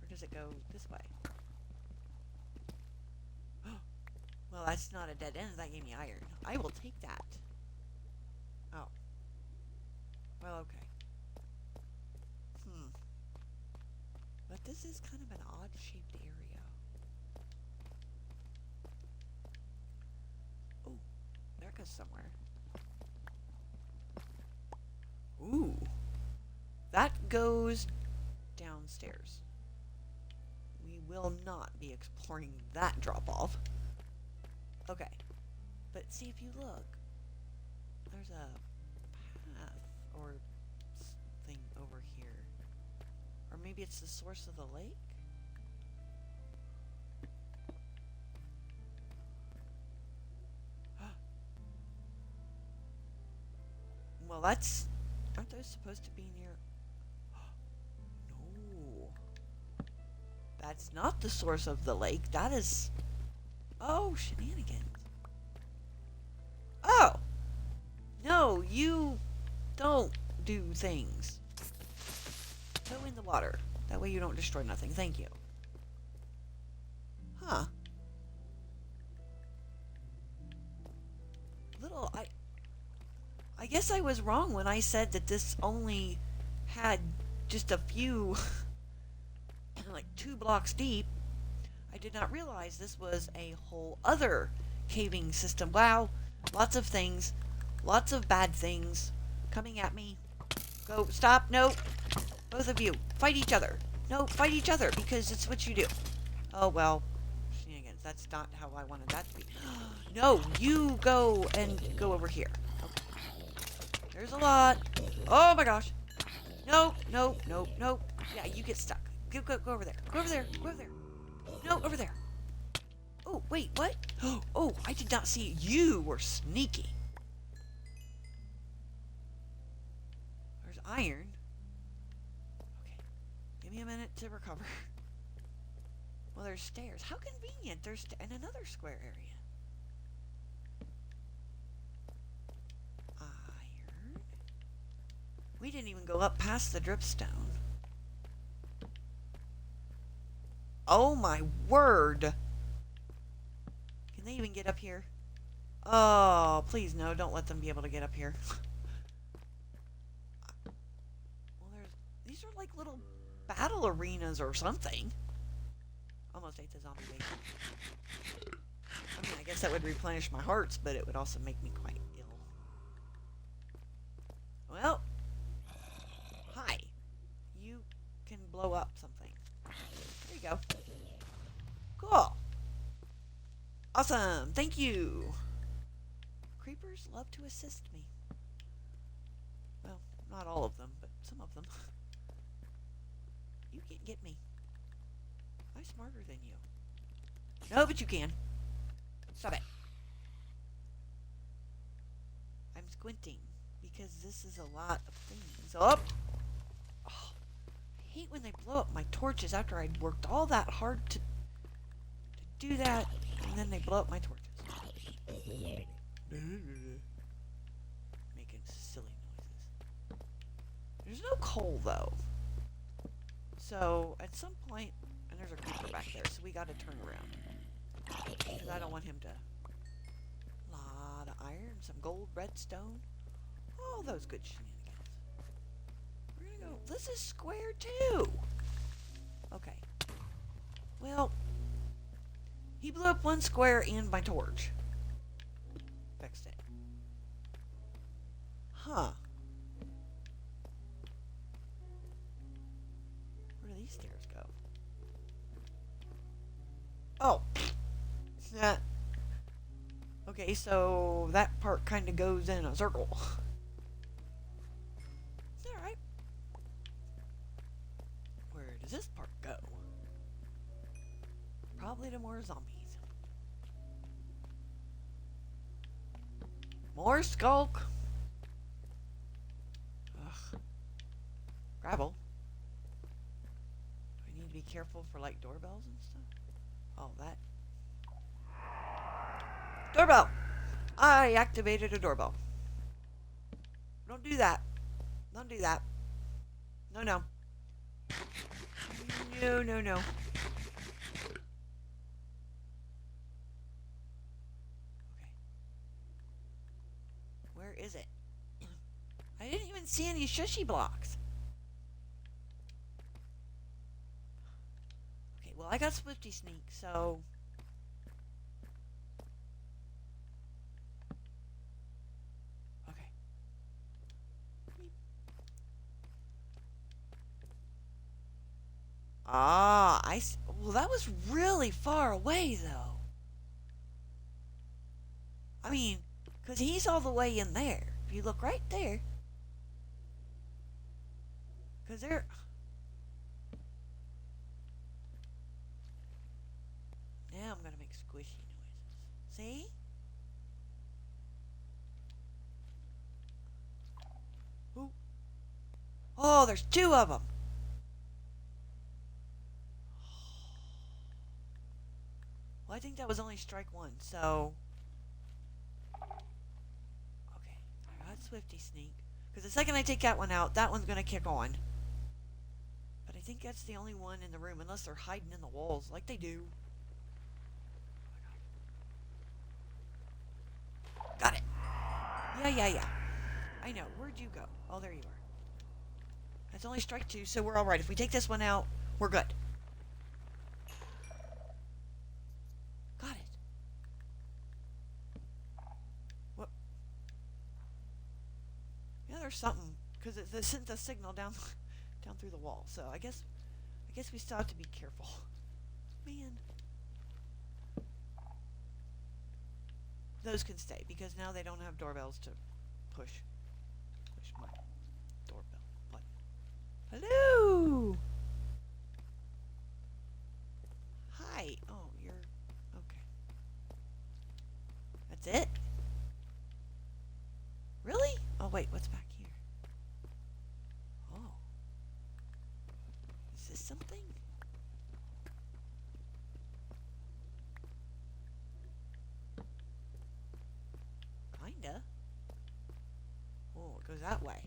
Or does it go this way? Well, that's not a dead end. That gave me iron. I will take that. Oh. Well, okay. But this is kind of an odd-shaped area. Oh, there goes somewhere. Ooh. That goes downstairs. We will not be exploring that drop-off. Okay. But see, if you look, there's a path or thing over here. Or maybe it's the source of the lake? Well, that's... Aren't those supposed to be near... No. That's not the source of the lake. That is... Oh, shenanigans. Oh! No, you don't do things. Go in the water. That way you don't destroy nothing. Thank you. Huh. Little, I guess I was wrong when I said that this only had just a few, like 2 blocks deep. I did not realize this was a whole other caving system. Wow, lots of things, lots of bad things coming at me. Go, stop, no, both of you, fight each other. No, fight each other, because it's what you do. Oh, well, shenanigans, that's not how I wanted that to be. No, you go and go over here. Okay. There's a lot. Oh my gosh. No, no, no, no. Yeah, you get stuck. Go over there. Go over there. Go over there. No, over there. Oh, wait, what? Oh, I did not see you were sneaky. There's iron. Okay. Give me a minute to recover. Well, there's stairs. How convenient. There's in another square area. Iron. We didn't even go up past the dripstone. Oh my word! Can they even get up here? Oh, please no, don't let them be able to get up here. Well, these are like little battle arenas or something. Almost ate the zombie bacon. I mean, I guess that would replenish my hearts, but it would also make me quite ill. Well, hi. You can blow up something. There you go. Cool. Awesome. Thank you. Creepers love to assist me. Well, not all of them, but some of them. You can't get me. I'm smarter than you. No, but you can. Stop it. I'm squinting because this is a lot of things. Oh! Oh, I hate when they blow up my torches after I'd worked all that hard to do that, and then they blow up my torches. Making silly noises. There's no coal, though. So, at some point, and there's a creeper back there, so we gotta turn around. Because I don't want him to... Lot of iron, some gold, redstone. All those good shenanigans. We're gonna go... This is square, too! Okay. Well... He blew up one square and my torch. Fixed it. Huh. Where do these stairs go? Oh. Yeah. Okay, so that part kind of goes in a circle. It's alright. Where does this part go? Probably to more zombies. More skulk. Ugh. Gravel. Do I need to be careful for like doorbells and stuff? Oh, that. Doorbell! I activated a doorbell. Don't do that. Don't do that. No, no. No, no, no. Is it? I didn't even see any shushy blocks. Okay, well I got Swifty Sneak, so... Okay. Ah, well that was really far away though. I mean... Because he's all the way in there. If you look right there. Because they're... Now I'm going to make squishy noises. See? Ooh. Oh, there's 2 of them. Well, I think that was only strike 1, so... Swifty Sneak. Because the second I take that one out, that one's going to kick on. But I think that's the only one in the room, unless they're hiding in the walls like they do. Got it. Yeah. I know. Where'd you go? Oh, there you are. That's only strike 2, so we're alright. If we take this one out, we're good. Got it. What? Yeah, there's something. Because it sent the signal down through the wall. So I guess we still have to be careful. Man. Those can stay, because now they don't have doorbells to push my doorbell button. Hello! Hi. Oh, you're... okay. That's it? Really? Oh, wait, what's back here? Oh. Is this something? Kinda. Oh, it goes that way.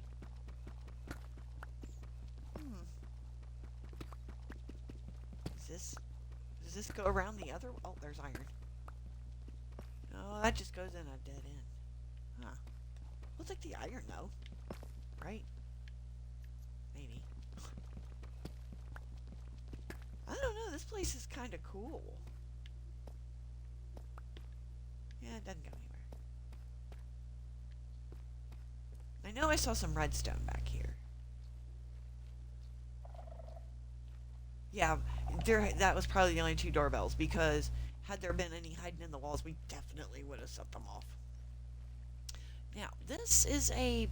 Does this go around the other? Oh, there's iron. No, that just goes in a dead end. Huh. Looks like the iron, though. Right? Maybe. I don't know. This place is kind of cool. Yeah, it doesn't go anywhere. I know I saw some redstone back here. Yeah, that was probably the only 2 doorbells, because had there been any hiding in the walls, we definitely would have set them off. Now, this is a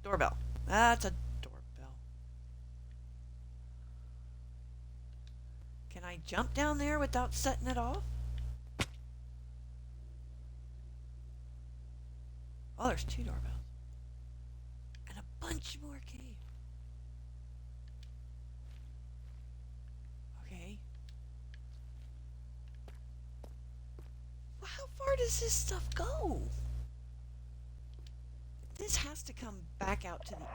doorbell. That's a doorbell. Can I jump down there without setting it off? Oh, there's 2 doorbells. And a bunch more caves. Okay. Well, how far does this stuff go? This has to come back out to the...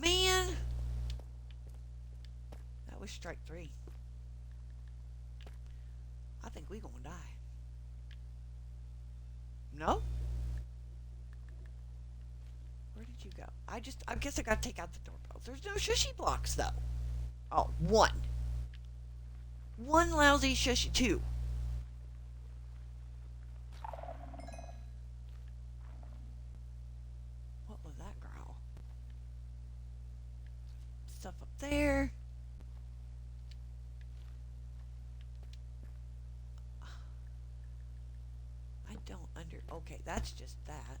Man! That was strike 3. I think we gonna die. No? Where did you go? I guess I gotta take out the doorbells. There's no shushy blocks, though. Oh, 1. 1 lousy shushy. 2. What was that growl? Stuff up there. I don't okay, that's just that.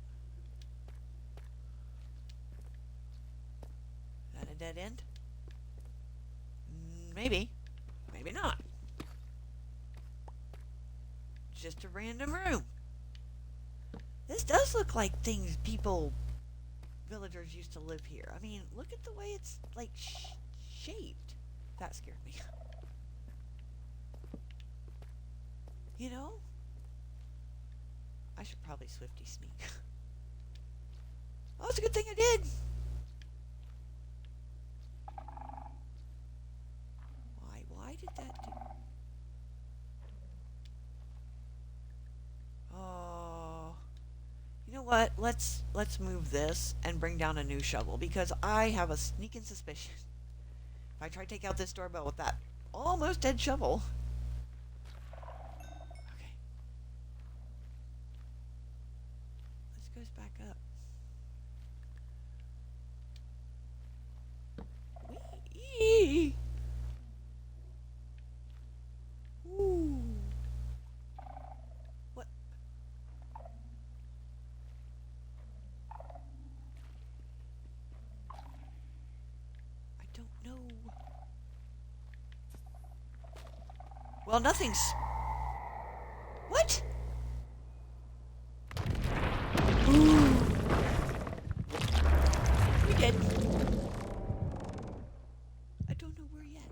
Is that a dead end? Maybe. Maybe not. Just a random room. This does look like things villagers used to live here. I mean, look at the way it's, like, shaped. That scared me. You know? I should probably Swifty sneak. Oh, it's a good thing I did. Why did that do... Oh... You know what? Let's move this and bring down a new shovel, because I have a sneaking suspicion if I try to take out this doorbell with that almost dead shovel... Goes back up. Whee! Ooh. What? I don't know. Well, nothing's... What? We did. I don't know where yet.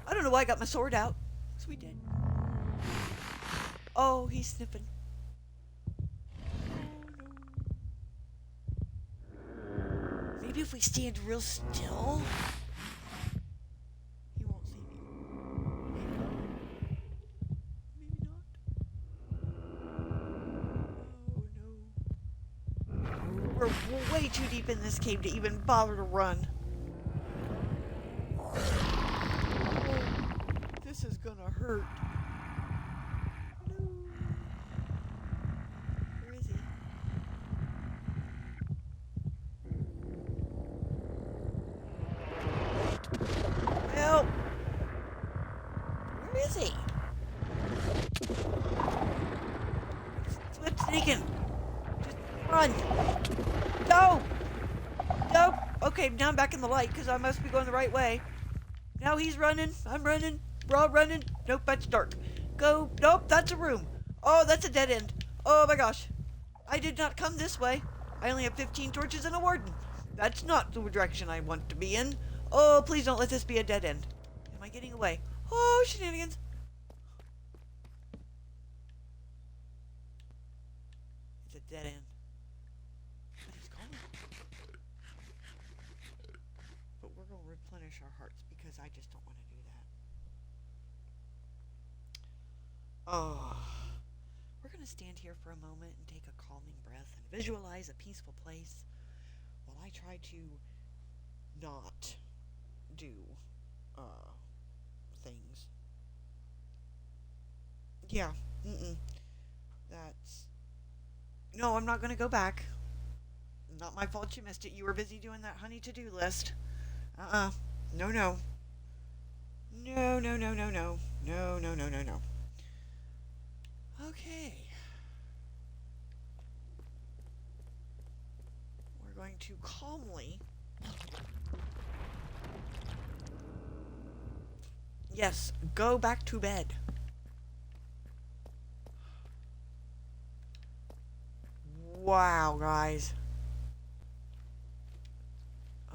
I don't know why I got my sword out. So we did. Oh, he's sniffing. Oh, no. Maybe if we stand real still, he won't see me. Maybe not. Oh no. We're way too deep in this cave to even bother to run. Oh, this is gonna hurt. No. Where is he? Help! Where is he? Slip sneaking. Just run. No! Nope. Okay, now I'm back in the light because I must be going the right way. Now he's running. I'm running. We're all running. Nope, that's dark. Go. Nope, that's a room. Oh, that's a dead end. Oh my gosh. I did not come this way. I only have 15 torches and a warden. That's not the direction I want to be in. Oh, please don't let this be a dead end. Am I getting away? Oh, shenanigans. It's a dead end. But he's gone. But we're going to replenish our hearts because I just don't want to do that. Oh. We're going to stand here for a moment and take a calming breath and visualize a peaceful place while I try to not do things. Yeah. That's... No, I'm not going to go back. Not my fault you missed it. You were busy doing that honey to-do list. No, no. No, no, no, no, no. No, no, no, no, no. Okay. We're going to calmly... Yes, go back to bed. Wow, guys.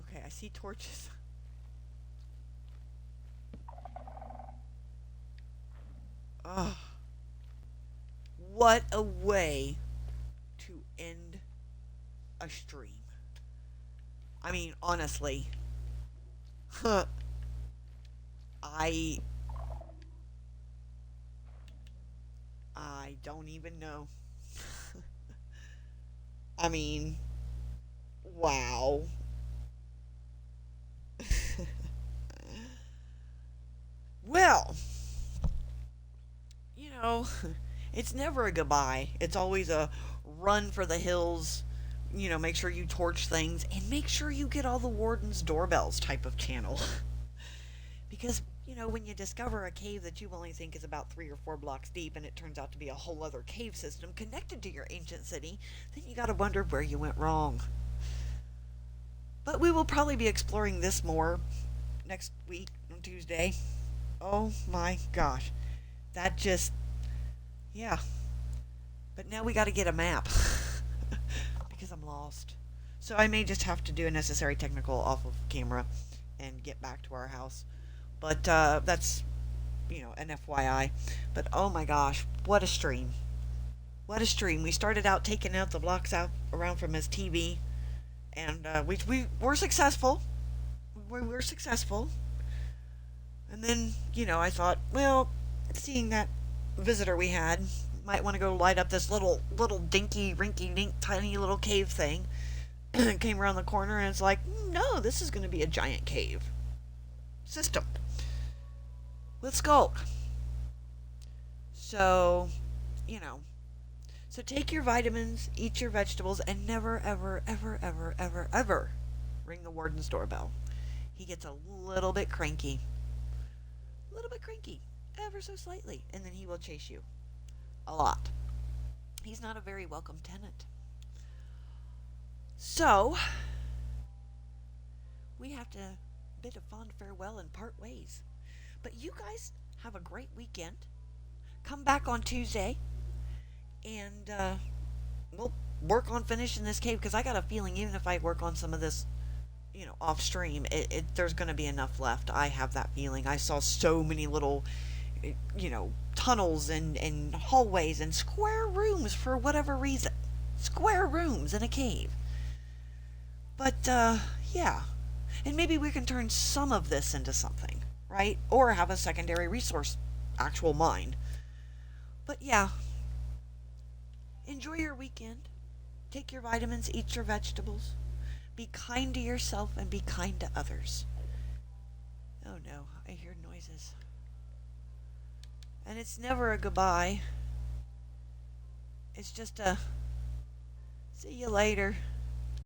Okay, I see torches. Ugh. What a way to end a stream. I mean, honestly. Huh. I don't even know. I mean, wow. Well, you know, it's never a goodbye. It's always a run for the hills. You know, make sure you torch things and make sure you get all the warden's doorbells type of channel. Because, you know, when you discover a cave that you only think is about 3 or 4 blocks deep and it turns out to be a whole other cave system connected to your ancient city, then you gotta wonder where you went wrong. But we will probably be exploring this more next week on Tuesday. Oh my gosh. That just... yeah. But now we gotta get a map. Because I'm lost. So I may just have to do a necessary technical off of camera and get back to our house. But that's, you know, an FYI. But oh my gosh, what a stream. What a stream. We started out taking out the blocks out around from his TV. And we were successful. We were successful. And then, you know, I thought, well, seeing that visitor we had, might want to go light up this little dinky, rinky-dink, tiny little cave thing. Came around the corner and it's like, no, this is going to be a giant cave system with skulk. So, you know, so take your vitamins, eat your vegetables, and never, ever, ever, ever, ever, ever ring the warden's doorbell. He gets a little bit cranky. A little bit cranky. Ever so slightly. And then he will chase you. A lot. He's not a very welcome tenant. So, we have to bid a fond farewell and part ways. But you guys have a great weekend. Come back on Tuesday. And we'll work on finishing this cave. Because I got a feeling even if I work on some of this, you know, off stream, there's going to be enough left. I have that feeling. I saw so many little, you know, tunnels and hallways and square rooms for whatever reason. Square rooms in a cave. But, Yeah. And maybe we can turn some of this into something, right? Or have a secondary resource, actual mine. But yeah, enjoy your weekend. Take your vitamins, eat your vegetables. Be kind to yourself and be kind to others. Oh no, I hear noises. And it's never a goodbye. It's just a see you later.